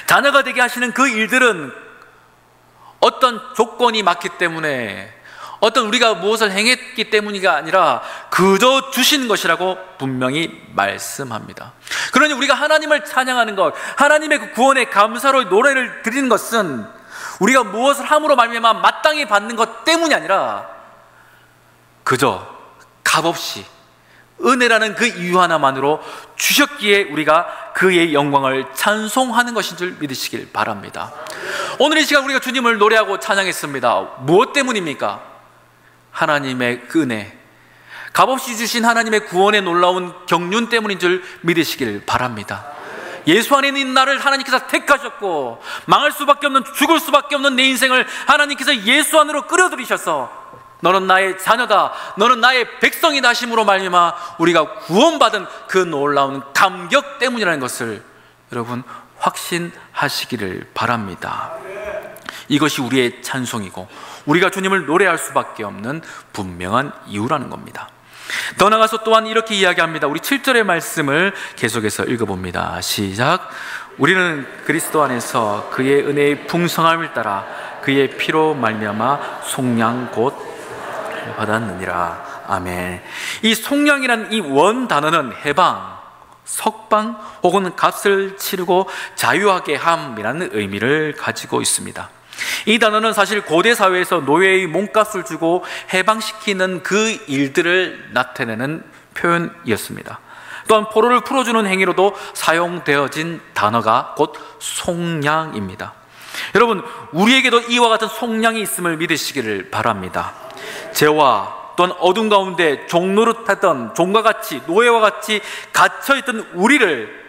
자녀가 되게 하시는 그 일들은 어떤 조건이 맞기 때문에, 어떤 우리가 무엇을 행했기 때문이가 아니라 그저 주신 것이라고 분명히 말씀합니다. 그러니 우리가 하나님을 찬양하는 것, 하나님의 그 구원의 감사로 노래를 드리는 것은 우리가 무엇을 함으로 말미암아 마땅히 받는 것 때문이 아니라 그저 값없이 은혜라는 그 이유 하나만으로 주셨기에 우리가 그의 영광을 찬송하는 것인 줄 믿으시길 바랍니다. 오늘 이 시간 우리가 주님을 노래하고 찬양했습니다. 무엇 때문입니까? 하나님의 그 은혜, 값없이 주신 하나님의 구원의 놀라운 경륜 때문인 줄 믿으시길 바랍니다. 예수 안에 있는 나를 하나님께서 택하셨고, 망할 수밖에 없는, 죽을 수밖에 없는 내 인생을 하나님께서 예수 안으로 끌어들이셔서 너는 나의 자녀다, 너는 나의 백성이다 하심으로 말미암아 우리가 구원받은 그 놀라운 감격 때문이라는 것을 여러분 확신하시기를 바랍니다. 이것이 우리의 찬송이고 우리가 주님을 노래할 수밖에 없는 분명한 이유라는 겁니다. 더 나아가서 또한 이렇게 이야기합니다. 우리 7절의 말씀을 계속해서 읽어봅니다. 시작. 우리는 그리스도 안에서 그의 은혜의 풍성함을 따라 그의 피로 말미암아 속량 곧 받았느니라. 아멘. 이 속량이라는 이 원 단어는 해방, 석방 혹은 값을 치르고 자유하게 함이라는 의미를 가지고 있습니다. 이 단어는 사실 고대 사회에서 노예의 몸값을 주고 해방시키는 그 일들을 나타내는 표현이었습니다. 또한 포로를 풀어주는 행위로도 사용되어진 단어가 곧 속량입니다. 여러분, 우리에게도 이와 같은 속량이 있음을 믿으시기를 바랍니다. 죄와 또한 어둠 가운데 종노릇하던 종과 같이, 노예와 같이 갇혀있던 우리를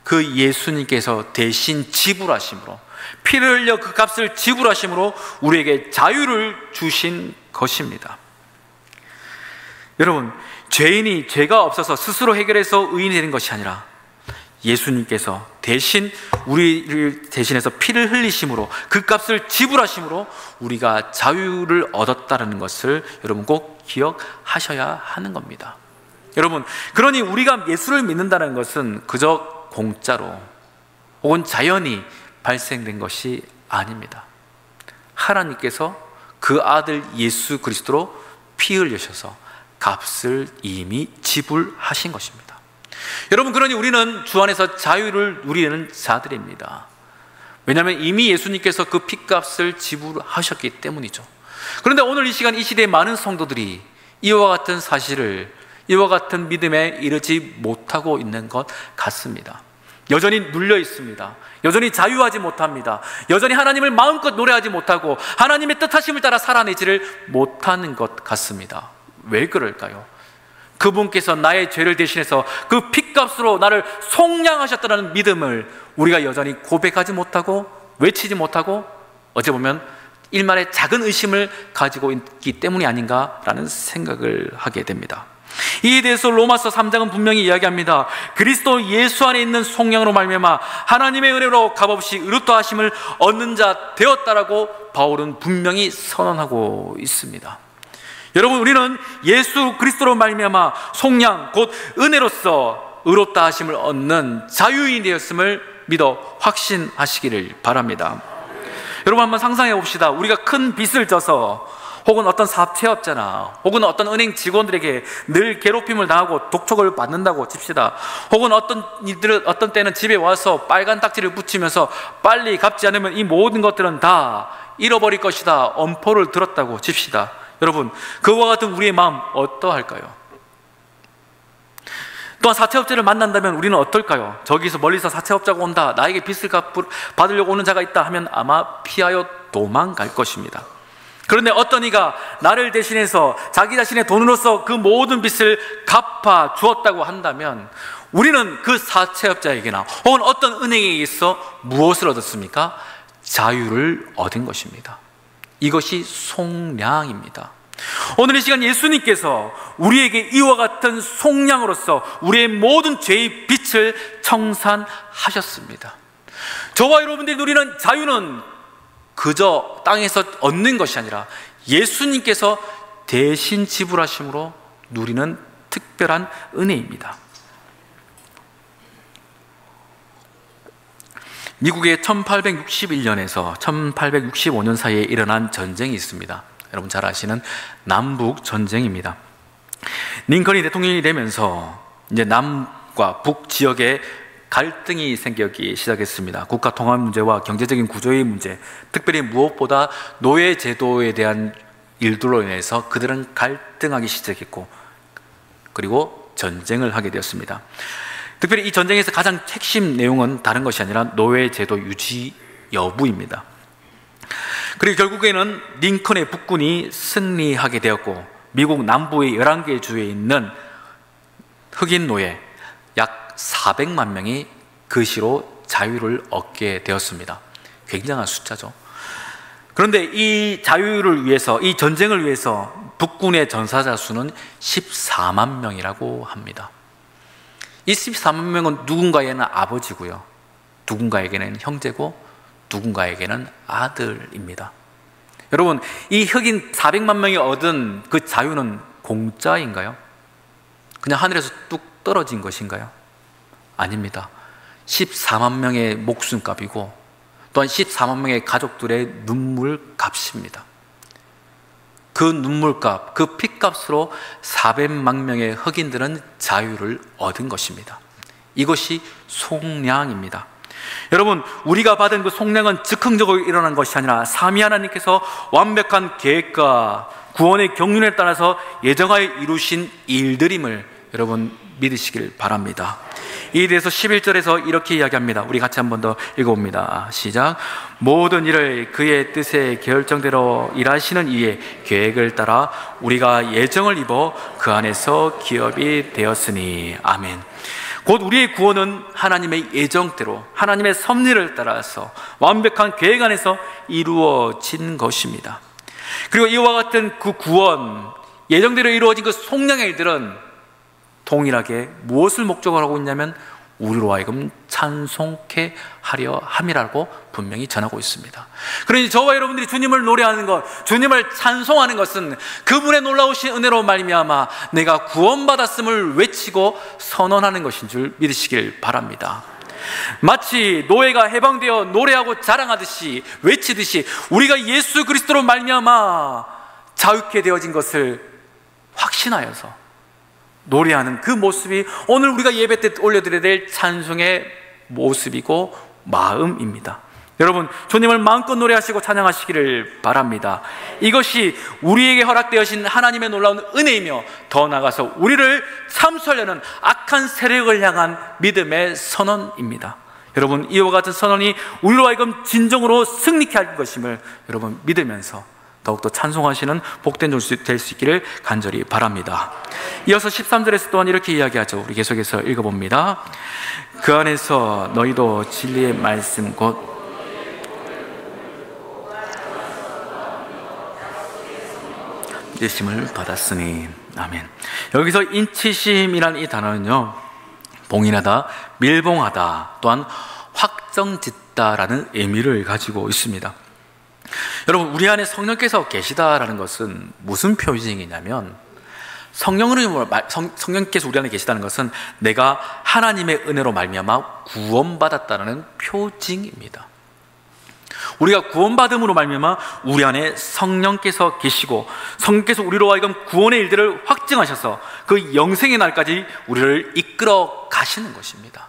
그 예수님께서 대신 지불하심으로, 피를 흘려 그 값을 지불하심으로 우리에게 자유를 주신 것입니다. 여러분, 죄인이 죄가 없어서 스스로 해결해서 의인이 되는 것이 아니라 예수님께서 대신 우리를 대신해서 피를 흘리심으로, 그 값을 지불하심으로 우리가 자유를 얻었다는 것을 여러분 꼭 기억하셔야 하는 겁니다. 여러분, 그러니 우리가 예수를 믿는다는 것은 그저 공짜로 혹은 자연히 발생된 것이 아닙니다. 하나님께서 그 아들 예수 그리스도로 피 흘리셔서 값을 이미 지불하신 것입니다. 여러분, 그러니 우리는 주 안에서 자유를 누리는 자들입니다. 왜냐하면 이미 예수님께서 그 피값을 지불하셨기 때문이죠. 그런데 오늘 이 시간 이 시대의 많은 성도들이 이와 같은 사실을, 이와 같은 믿음에 이르지 못하고 있는 것 같습니다. 여전히 눌려 있습니다. 여전히 자유하지 못합니다. 여전히 하나님을 마음껏 노래하지 못하고 하나님의 뜻하심을 따라 살아내지를 못하는 것 같습니다. 왜 그럴까요? 그분께서 나의 죄를 대신해서 그 핏값으로 나를 속량하셨다는 믿음을 우리가 여전히 고백하지 못하고 외치지 못하고 어찌 보면 일말의 작은 의심을 가지고 있기 때문이 아닌가라는 생각을 하게 됩니다. 이에 대해서 로마서 3장은 분명히 이야기합니다. 그리스도 예수 안에 있는 속량으로 말미암아 하나님의 은혜로 값없이 의롭다 하심을 얻는 자 되었다라고 바울은 분명히 선언하고 있습니다. 여러분, 우리는 예수 그리스도로 말미암아 속량 곧 은혜로서 의롭다 하심을 얻는 자유인이 되었음을 믿어 확신하시기를 바랍니다. 여러분, 한번 상상해 봅시다. 우리가 큰 빚을 져서 혹은 어떤 사채업자나 혹은 어떤 은행 직원들에게 늘 괴롭힘을 당하고 독촉을 받는다고 칩시다. 혹은 어떤 때는 집에 와서 빨간 딱지를 붙이면서 빨리 갚지 않으면 이 모든 것들은 다 잃어버릴 것이다 엄포를 들었다고 칩시다. 여러분, 그와 같은 우리의 마음 어떠할까요? 또한 사채업자를 만난다면 우리는 어떨까요? 저기서 멀리서 사채업자가 온다, 나에게 빚을 받으려고 오는 자가 있다 하면 아마 피하여 도망갈 것입니다. 그런데 어떤 이가 나를 대신해서 자기 자신의 돈으로서 그 모든 빚을 갚아 주었다고 한다면 우리는 그 사채업자에게나 혹은 어떤 은행에 있어 무엇을 얻었습니까? 자유를 얻은 것입니다. 이것이 속량입니다. 오늘 이 시간 예수님께서 우리에게 이와 같은 속량으로서 우리의 모든 죄의 빚을 청산하셨습니다. 저와 여러분들이 누리는 자유는 그저 땅에서 얻는 것이 아니라 예수님께서 대신 지불하심으로 누리는 특별한 은혜입니다. 미국의 1861년에서 1865년 사이에 일어난 전쟁이 있습니다. 여러분 잘 아시는 남북 전쟁입니다. 링컨이 대통령이 되면서 이제 남과 북 지역에 갈등이 생기기 시작했습니다. 국가 통합 문제와 경제적인 구조의 문제, 특별히 무엇보다 노예 제도에 대한 일들로 인해서 그들은 갈등하기 시작했고, 그리고 전쟁을 하게 되었습니다. 특별히 이 전쟁에서 가장 핵심 내용은 다른 것이 아니라 노예 제도 유지 여부입니다. 그리고 결국에는 링컨의 북군이 승리하게 되었고, 미국 남부의 11개 주에 있는 흑인 노예 약 400만 명이 그 시로 자유를 얻게 되었습니다. 굉장한 숫자죠. 그런데 이 자유를 위해서, 이 전쟁을 위해서 북군의 전사자 수는 14만 명이라고 합니다. 이 14만 명은 누군가에게는 아버지고요, 누군가에게는 형제고, 누군가에게는 아들입니다. 여러분, 이 흑인 400만 명이 얻은 그 자유는 공짜인가요? 그냥 하늘에서 뚝 떨어진 것인가요? 아닙니다. 14만 명의 목숨값이고 또한 14만 명의 가족들의 눈물값입니다. 그 눈물값, 그 피값으로 400만 명의 흑인들은 자유를 얻은 것입니다. 이것이 속량입니다. 여러분, 우리가 받은 그 속량은 즉흥적으로 일어난 것이 아니라 삼위 하나님께서 완벽한 계획과 구원의 경륜에 따라서 예정하여 이루신 일들임을 여러분 믿으시길 바랍니다. 이에 대해서 11절에서 이렇게 이야기합니다. 우리 같이 한 번 더 읽어봅니다. 시작. 모든 일을 그의 뜻의 결정대로 일하시는 이의 계획을 따라 우리가 예정을 입어 그 안에서 기업이 되었으니. 아멘. 곧 우리의 구원은 하나님의 예정대로 하나님의 섭리를 따라서 완벽한 계획 안에서 이루어진 것입니다. 그리고 이와 같은 그 구원, 예정대로 이루어진 그 속량의 일들은 동일하게 무엇을 목적으로 하고 있냐면 우리로 하여금 찬송케 하려 함이라고 분명히 전하고 있습니다. 그러니 저와 여러분들이 주님을 노래하는 것, 주님을 찬송하는 것은 그분의 놀라우신 은혜로 말미암아 내가 구원받았음을 외치고 선언하는 것인 줄 믿으시길 바랍니다. 마치 노예가 해방되어 노래하고 자랑하듯이 외치듯이 우리가 예수 그리스도로 말미암아 자유케 되어진 것을 확신하여서 노래하는 그 모습이 오늘 우리가 예배 때 올려드려야 될 찬송의 모습이고 마음입니다. 여러분, 주님을 마음껏 노래하시고 찬양하시기를 바랍니다. 이것이 우리에게 허락되어진 하나님의 놀라운 은혜이며 더 나아가서 우리를 참수하려는 악한 세력을 향한 믿음의 선언입니다. 여러분, 이와 같은 선언이 우리로 하여금 진정으로 승리케 할 것임을 여러분 믿으면서 더욱더 찬송하시는 복된 종 될 수 있기를 간절히 바랍니다. 이어서 13절에서 또한 이렇게 이야기하죠. 우리 계속해서 읽어봅니다. 그 안에서 너희도 진리의 말씀 곧 인치심을 받았으니. 아멘. 여기서 인치심이라는 이 단어는요, 봉인하다, 밀봉하다, 또한 확정짓다라는 의미를 가지고 있습니다. 여러분, 우리 안에 성령께서 계시다라는 것은 무슨 표징이냐면, 성령께서 우리 안에 계시다는 것은 내가 하나님의 은혜로 말미암아 구원받았다는 표징입니다. 우리가 구원받음으로 말미암아 우리 안에 성령께서 계시고, 성령께서 우리로 하여금 구원의 일들을 확증하셔서 그 영생의 날까지 우리를 이끌어 가시는 것입니다.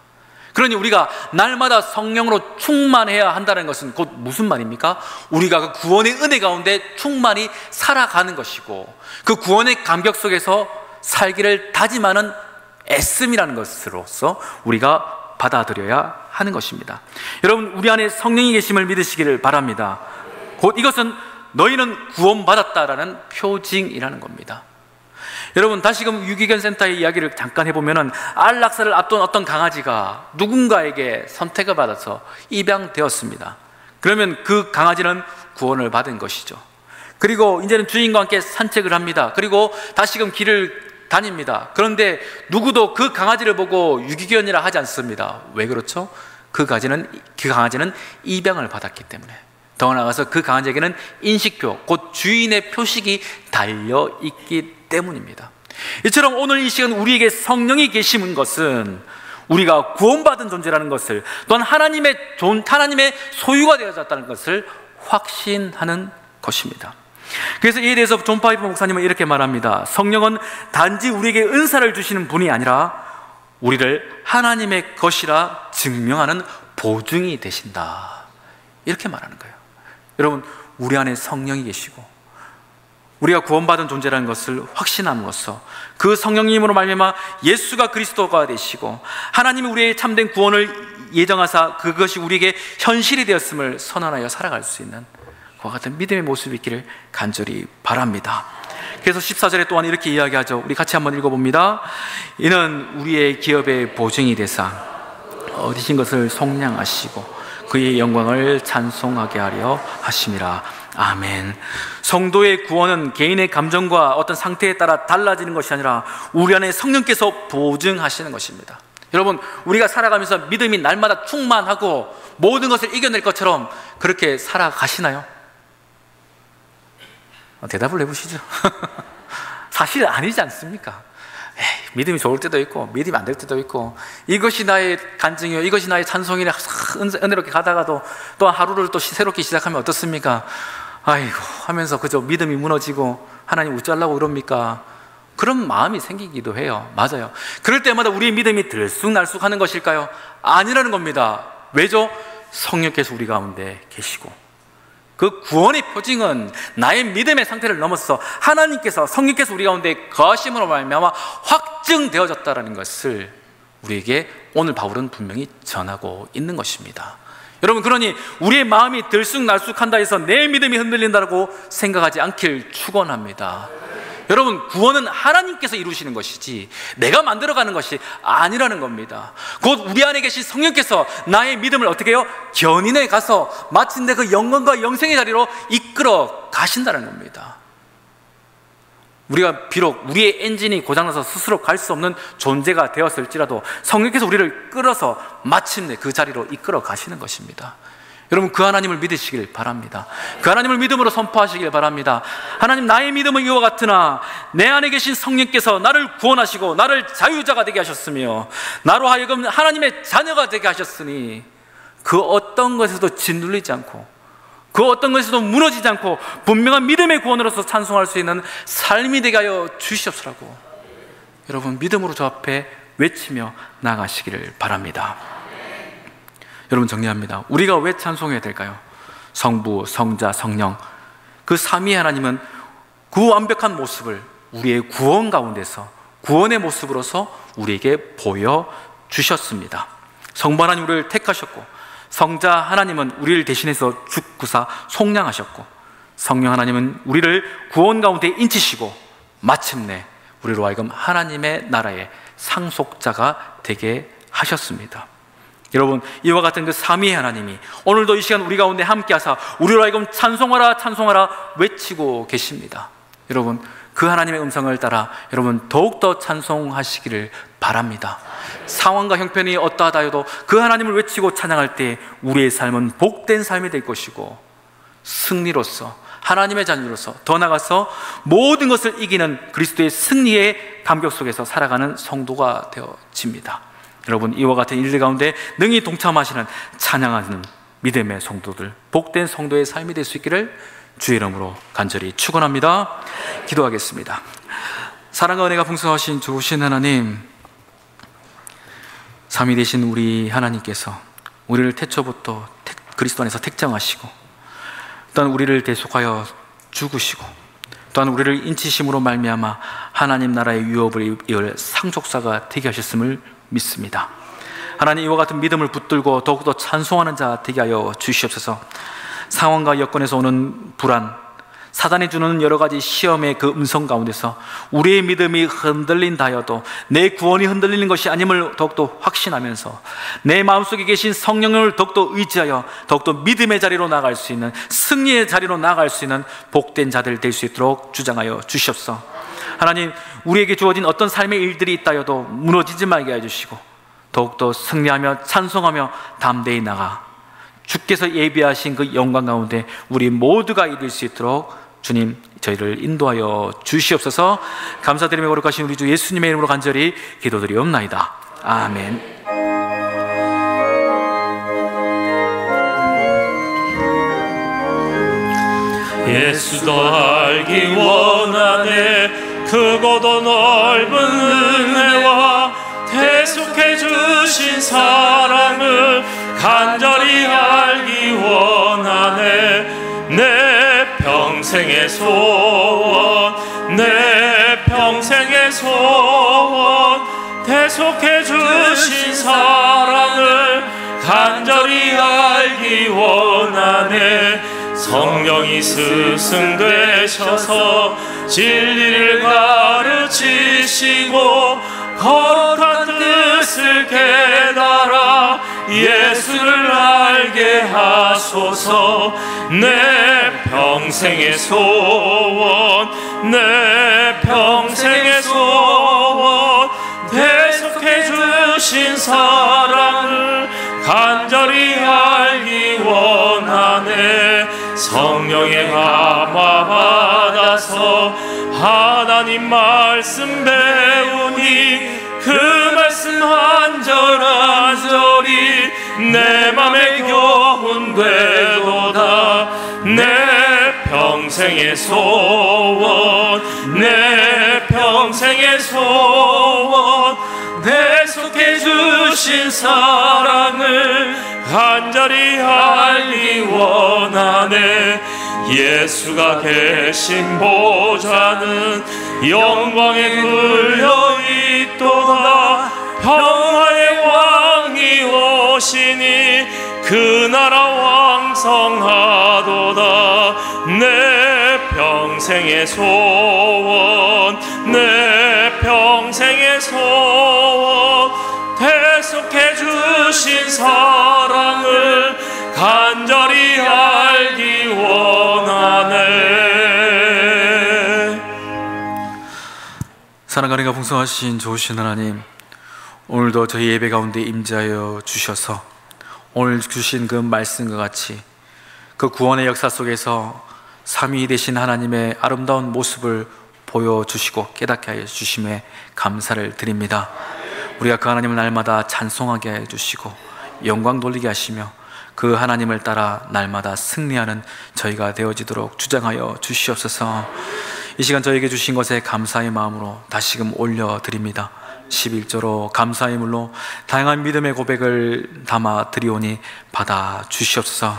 그러니 우리가 날마다 성령으로 충만해야 한다는 것은 곧 무슨 말입니까? 우리가 그 구원의 은혜 가운데 충만히 살아가는 것이고, 그 구원의 감격 속에서 살기를 다짐하는 애씀이라는 것으로서 우리가 받아들여야 하는 것입니다. 여러분, 우리 안에 성령이 계심을 믿으시기를 바랍니다. 곧 이것은 너희는 구원받았다라는 표징이라는 겁니다. 여러분, 다시금 유기견 센터의 이야기를 잠깐 해보면, 안락사를 앞둔 어떤 강아지가 누군가에게 선택을 받아서 입양되었습니다. 그러면 그 강아지는 구원을 받은 것이죠. 그리고 이제는 주인과 함께 산책을 합니다. 그리고 다시금 길을 다닙니다. 그런데 누구도 그 강아지를 보고 유기견이라 하지 않습니다. 왜 그렇죠? 그 강아지는 입양을 받았기 때문에. 더 나아가서 그 강아지에게는 인식표, 곧 주인의 표식이 달려있기 때문입니다. 이처럼 오늘 이 시간 우리에게 성령이 계시는 것은 우리가 구원받은 존재라는 것을, 또한 하나님의 소유가 되어졌다는 것을 확신하는 것입니다. 그래서 이에 대해서 존 파이프 목사님은 이렇게 말합니다. 성령은 단지 우리에게 은사를 주시는 분이 아니라 우리를 하나님의 것이라 증명하는 보증이 되신다, 이렇게 말하는 거예요. 여러분, 우리 안에 성령이 계시고 우리가 구원받은 존재라는 것을 확신함으로써 그 성령님으로 말미암아 예수가 그리스도가 되시고 하나님이 우리의 참된 구원을 예정하사 그것이 우리에게 현실이 되었음을 선언하여 살아갈 수 있는 그와 같은 믿음의 모습이 있기를 간절히 바랍니다. 그래서 14절에 또한 이렇게 이야기하죠. 우리 같이 한번 읽어봅니다. 이는 우리의 기업의 보증이 되사 얻으신 것을 속량하시고 그의 영광을 찬송하게 하려 하심이라. 아멘. 성도의 구원은 개인의 감정과 어떤 상태에 따라 달라지는 것이 아니라 우리 안에 성령께서 보증하시는 것입니다. 여러분, 우리가 살아가면서 믿음이 날마다 충만하고 모든 것을 이겨낼 것처럼 그렇게 살아가시나요? 대답을 해보시죠. 사실 아니지 않습니까? 믿음이 좋을 때도 있고 믿음이 안 될 때도 있고, 이것이 나의 간증이요, 이것이 나의 찬송이라 은혜롭게 가다가도 또 하루를 또 새롭게 시작하면 어떻습니까? 아이고 하면서 그저 믿음이 무너지고 하나님 어쩌려고 그럽니까? 그런 마음이 생기기도 해요. 맞아요. 그럴 때마다 우리의 믿음이 들쑥날쑥 하는 것일까요? 아니라는 겁니다. 왜죠? 성령께서 우리 가운데 계시고 그 구원의 표징은 나의 믿음의 상태를 넘어서 하나님께서, 성령께서 우리 가운데 거하심으로 말미암아 확증되어졌다는 것을 우리에게 오늘 바울은 분명히 전하고 있는 것입니다. 여러분, 그러니 우리의 마음이 들쑥날쑥한다 해서 내 믿음이 흔들린다고 생각하지 않길 축원합니다. 여러분, 구원은 하나님께서 이루시는 것이지 내가 만들어가는 것이 아니라는 겁니다. 곧 우리 안에 계신 성령께서 나의 믿음을 어떻게 해요? 견인해 가서 마침내 그 영광과 영생의 자리로 이끌어 가신다는 겁니다. 우리가 비록 우리의 엔진이 고장나서 스스로 갈 수 없는 존재가 되었을지라도 성령께서 우리를 끌어서 마침내 그 자리로 이끌어 가시는 것입니다. 여러분, 그 하나님을 믿으시길 바랍니다. 그 하나님을 믿음으로 선포하시길 바랍니다. 하나님, 나의 믿음은 이와 같으나 내 안에 계신 성령께서 나를 구원하시고 나를 자유자가 되게 하셨으며 나로 하여금 하나님의 자녀가 되게 하셨으니 그 어떤 것에도 짓눌리지 않고 그 어떤 것에도 무너지지 않고 분명한 믿음의 구원으로서 찬송할 수 있는 삶이 되게 하여 주시옵소라고 여러분, 믿음으로 저 앞에 외치며 나가시기를 바랍니다. 여러분, 정리합니다. 우리가 왜 찬송해야 될까요? 성부, 성자, 성령, 그 삼위의 하나님은 그 완벽한 모습을 우리의 구원 가운데서 구원의 모습으로서 우리에게 보여주셨습니다. 성부 하나님 우리를 택하셨고, 성자 하나님은 우리를 대신해서 죽구사 속량하셨고, 성령 하나님은 우리를 구원 가운데 인치시고 마침내 우리로 하여금 하나님의 나라의 상속자가 되게 하셨습니다. 여러분, 이와 같은 그 삼위의 하나님이 오늘도 이 시간 우리 가운데 함께 하사 우리로 하여금 찬송하라 찬송하라 외치고 계십니다. 여러분 그 하나님의 음성을 따라 여러분 더욱더 찬송하시기를 바랍니다. 상황과 형편이 어떠하다 해도 그 하나님을 외치고 찬양할 때 우리의 삶은 복된 삶이 될 것이고, 승리로서, 하나님의 자녀로서, 더 나아가서 모든 것을 이기는 그리스도의 승리의 감격 속에서 살아가는 성도가 되어집니다. 여러분 이와 같은 일들 가운데 능히 동참하시는 찬양하는 믿음의 성도들, 복된 성도의 삶이 될 수 있기를 주의 이름으로 간절히 축원합니다. 기도하겠습니다. 사랑과 은혜가 풍성하신 좋으신 하나님, 삼위 되신 우리 하나님께서 우리를 태초부터 그리스도 안에서 택정하시고, 또한 우리를 대속하여 죽으시고, 또한 우리를 인치심으로 말미암아 하나님 나라의 유업을 이을 상속사가 되게 하셨음을 믿습니다. 하나님 이와 같은 믿음을 붙들고 더욱더 찬송하는 자 되게 하여 주시옵소서. 상황과 여건에서 오는 불안, 사단이 주는 여러 가지 시험의 그 음성 가운데서 우리의 믿음이 흔들린다 하여도 내 구원이 흔들리는 것이 아님을 더욱더 확신하면서 내 마음속에 계신 성령을 더욱더 의지하여 더욱더 믿음의 자리로 나아갈 수 있는, 승리의 자리로 나아갈 수 있는 복된 자들 될 수 있도록 주장하여 주시옵소서. 하나님 우리에게 주어진 어떤 삶의 일들이 있다 하여도 무너지지 말게 해주시고 더욱더 승리하며 찬송하며 담대히 나가 주께서 예비하신 그 영광 가운데 우리 모두가 이룰 수 있도록 주님 저희를 인도하여 주시옵소서. 감사드리며 거룩하신 우리 주 예수님의 이름으로 간절히 기도드리옵나이다. 아멘. 예수도 알기 원하네. 크고도 넓은 은혜와 대속해 주신 사랑을 간절히 알기 원하네. 내 평생의 소원, 내 평생의 소원, 대속해 주신 사랑을 간절히 알기 원하네. 성령이 스승 되셔서 진리를 가르치시고 거룩한 뜻을 깨달아 예수를 알게 하소서. 내 평생의 소원, 내 평생의 소원, 대속해 주신 사랑을 간절히 알기 원하네. 성령의 감화 받아서 하나님 말씀 배우니 그 말씀 한 절 한 절이 내 맘에 교훈 되도다. 내 평생의 소원, 내 평생의 소원, 대속해 주신 사랑을 간절히 알기 원하네. 예수가 계신 보좌는 영광에 끌려 있도다. 평화의 왕이 오시니 그 나라 왕성하도다. 내 평생의 소원, 내 평생의 소원, 대속해 주신 사랑을 간절히 알기 원하네. 사랑과 은혜가 풍성하신 좋으신 하나님, 오늘도 저희 예배 가운데 임재하여 주셔서 오늘 주신 그 말씀과 같이 그 구원의 역사 속에서 삼위 되신 하나님의 아름다운 모습을 보여주시고 깨닫게 하여 주심에 감사를 드립니다. 우리가 그 하나님을 날마다 찬송하게 해주시고 영광 돌리게 하시며 그 하나님을 따라 날마다 승리하는 저희가 되어지도록 주장하여 주시옵소서. 이 시간 저에게 주신 것에 감사의 마음으로 다시금 올려드립니다. 11조로 감사의 물로 다양한 믿음의 고백을 담아 드리오니 받아 주시옵소서.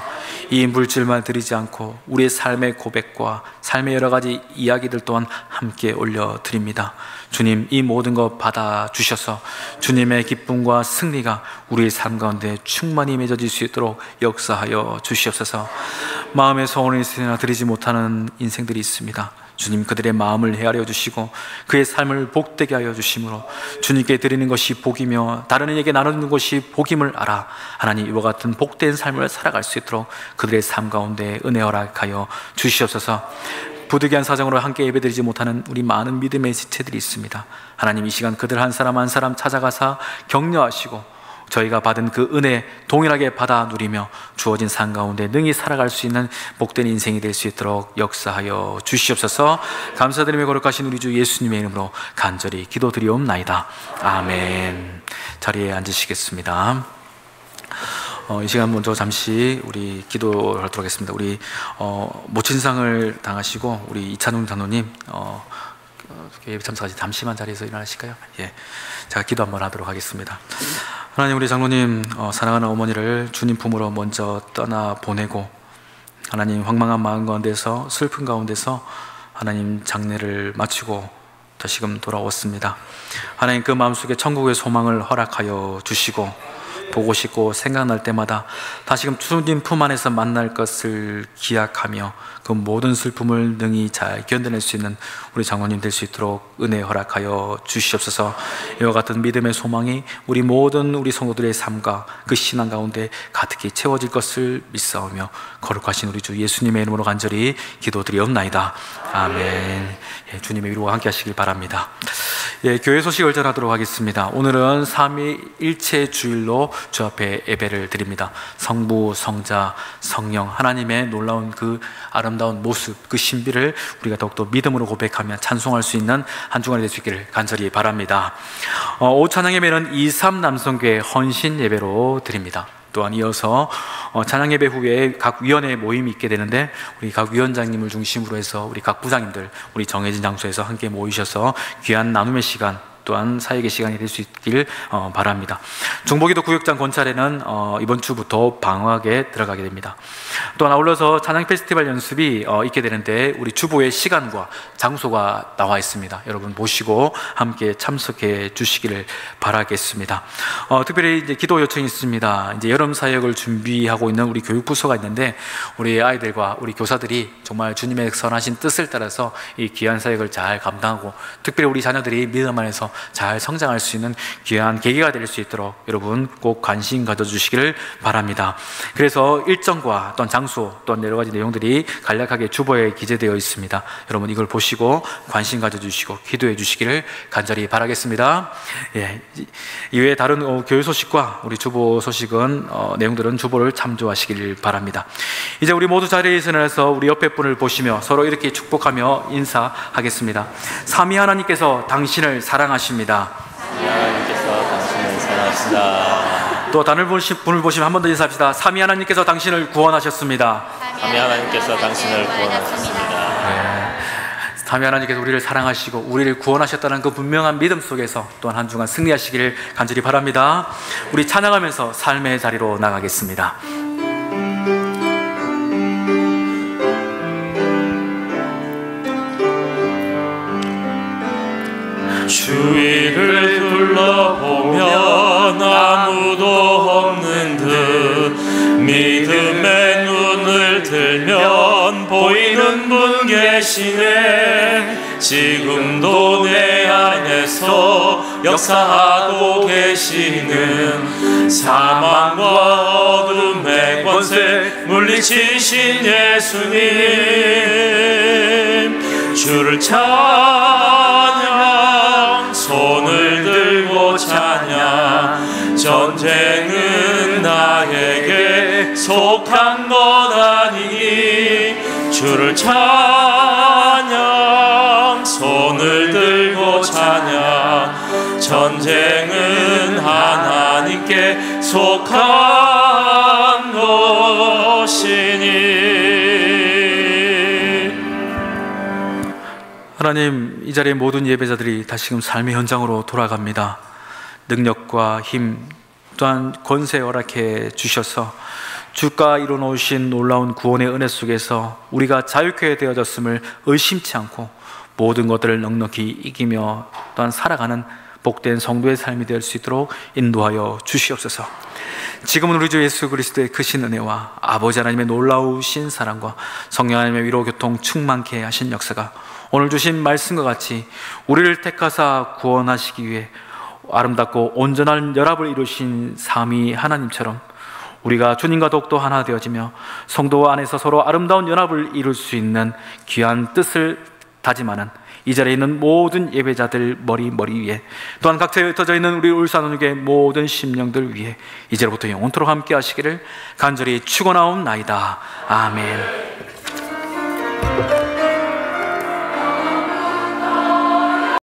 이 물질만 드리지 않고 우리의 삶의 고백과 삶의 여러 가지 이야기들 또한 함께 올려드립니다. 주님, 이 모든 것 받아 주셔서 주님의 기쁨과 승리가 우리의 삶 가운데 충만히 맺어질 수 있도록 역사하여 주시옵소서. 마음의 소원을 있으나 드리지 못하는 인생들이 있습니다. 주님, 그들의 마음을 헤아려 주시고 그의 삶을 복되게 하여 주심으로 주님께 드리는 것이 복이며 다른 이에게 나누는 것이 복임을 알아 하나님 이와 같은 복된 삶을 살아갈 수 있도록 그들의 삶 가운데 은혜 허락하여 주시옵소서. 부득이한 사정으로 함께 예배드리지 못하는 우리 많은 믿음의 지체들이 있습니다. 하나님, 이 시간 그들 한 사람 한 사람 찾아가사 격려하시고 저희가 받은 그 은혜 동일하게 받아 누리며 주어진 삶 가운데 능히 살아갈 수 있는 복된 인생이 될 수 있도록 역사하여 주시옵소서. 감사드리며 거룩하신 우리 주 예수님의 이름으로 간절히 기도드리옵나이다. 아멘. 자리에 앉으시겠습니다. 이 시간 먼저 잠시 우리 기도를 하도록 하겠습니다. 우리 모친상을 당하시고 우리 이찬웅 장로님 예배 참석하지 잠시만 자리에서 일어나실까요? 예, 제가 기도 한번 하도록 하겠습니다. 하나님, 우리 장로님 사랑하는 어머니를 주님 품으로 먼저 떠나 보내고 하나님 황망한 마음 가운데서 슬픈 가운데서 하나님 장례를 마치고 다시금 돌아왔습니다. 하나님, 그 마음속에 천국의 소망을 허락하여 주시고 보고 싶고 생각날 때마다 다시금 주님 품 안에서 만날 것을 기약하며 그 모든 슬픔을 능히 잘 견뎌낼 수 있는 우리 장로님 될 수 있도록 은혜 허락하여 주시옵소서. 이와 같은 믿음의 소망이 우리 모든 우리 성도들의 삶과 그 신앙 가운데 가득히 채워질 것을 믿사오며 거룩하신 우리 주 예수님의 이름으로 간절히 기도드리옵나이다. 아멘. 예, 주님의 위로와 함께 하시길 바랍니다. 예, 교회 소식을 전하도록 하겠습니다. 오늘은 삼위일체 주일로 주 앞에 예배를 드립니다. 성부, 성자, 성령 하나님의 놀라운 그 아름다운 모습, 그 신비를 우리가 더욱더 믿음으로 고백하며 찬송할 수 있는 한 주간이 될 수 있기를 간절히 바랍니다. 오후 찬양 예배는 23 남성교회 헌신 예배로 드립니다. 또한 이어서 찬양 예배 후에 각 위원회 모임이 있게 되는데 우리 각 위원장님을 중심으로 해서 우리 각 부장님들 우리 정해진 장소에서 함께 모이셔서 귀한 나눔의 시간 또한 사역의 시간이 될 수 있길 바랍니다. 중보기도 구역장 권찰에는 이번 주부터 방학에 들어가게 됩니다. 또한 아울러서 찬양 페스티벌 연습이 있게 되는데 우리 주보의 시간과 장소가 나와 있습니다. 여러분 보시고 함께 참석해 주시기를 바라겠습니다. 특별히 이제 기도 요청이 있습니다. 이제 여름 사역을 준비하고 있는 우리 교육부서가 있는데 우리 아이들과 우리 교사들이 정말 주님의 선하신 뜻을 따라서 이 귀한 사역을 잘 감당하고 특별히 우리 자녀들이 믿음 안에서 잘 성장할 수 있는 귀한 계기가 될 수 있도록 여러분 꼭 관심 가져주시기를 바랍니다. 그래서 일정과 또한 장소 또한 여러 가지 내용들이 간략하게 주보에 기재되어 있습니다. 여러분 이걸 보시고 관심 가져주시고 기도해 주시기를 간절히 바라겠습니다. 예, 이외에 다른 교회 소식과 우리 주보 소식은 내용들은 주보를 참조하시기를 바랍니다. 이제 우리 모두 자리에 일어나서 우리 옆에 분을 보시며 서로 이렇게 축복하며 인사하겠습니다. 삼위 하나님께서 당신을 사랑하십니다. 하나님께서 당신을 사랑하신다. 또 다른 분을 보시면 한 번 더 인사합시다. 삼위 하나님께서 당신을 구원하셨습니다. 삼위 하나님께서 당신을 구원하셨습니다. 네. 삼위 하나님께서 우리를 사랑하시고 우리를 구원하셨다는 그 분명한 믿음 속에서 또한 한 주간 승리하시기를 간절히 바랍니다. 우리 찬양하면서 삶의 자리로 나가겠습니다. 주위를 둘러보면 아무도 없는 듯 믿음의 눈을 들면 보이는 분 계시네. 지금도 내 안에서 역사하고 계시는 사망과 어둠의 권세 물리치신 예수님, 주를 찬양, 손을 들고 찬양. 전쟁은 나에게 속한 것 아니니 주를 찬양, 손을 들고 찬양. 전쟁은 하나님께 속한 것이니. 하나님, 이 자리의 모든 예배자들이 다시금 삶의 현장으로 돌아갑니다. 능력과 힘 또한 권세 허락해 주셔서 주가 이루어놓으신 놀라운 구원의 은혜 속에서 우리가 자유케 되어졌음을 의심치 않고 모든 것들을 넉넉히 이기며 또한 살아가는 복된 성도의 삶이 될 수 있도록 인도하여 주시옵소서. 지금은 우리 주 예수 그리스도의 크신 은혜와 아버지 하나님의 놀라우신 사랑과 성령 하나님의 위로 교통 충만케 하신 역사가 오늘 주신 말씀과 같이 우리를 택하사 구원하시기 위해 아름답고 온전한 연합을 이루신 삼위 하나님처럼 우리가 주님과 더욱더 하나 되어지며 성도 안에서 서로 아름다운 연합을 이룰 수 있는 귀한 뜻을 다짐하는 이 자리에 있는 모든 예배자들 머리 위에, 또한 각처에 흩어져 있는 우리 울산원육의 모든 심령들 위에 이제로부터 영원토록 함께 하시기를 간절히 축원하옵나이다. 아멘.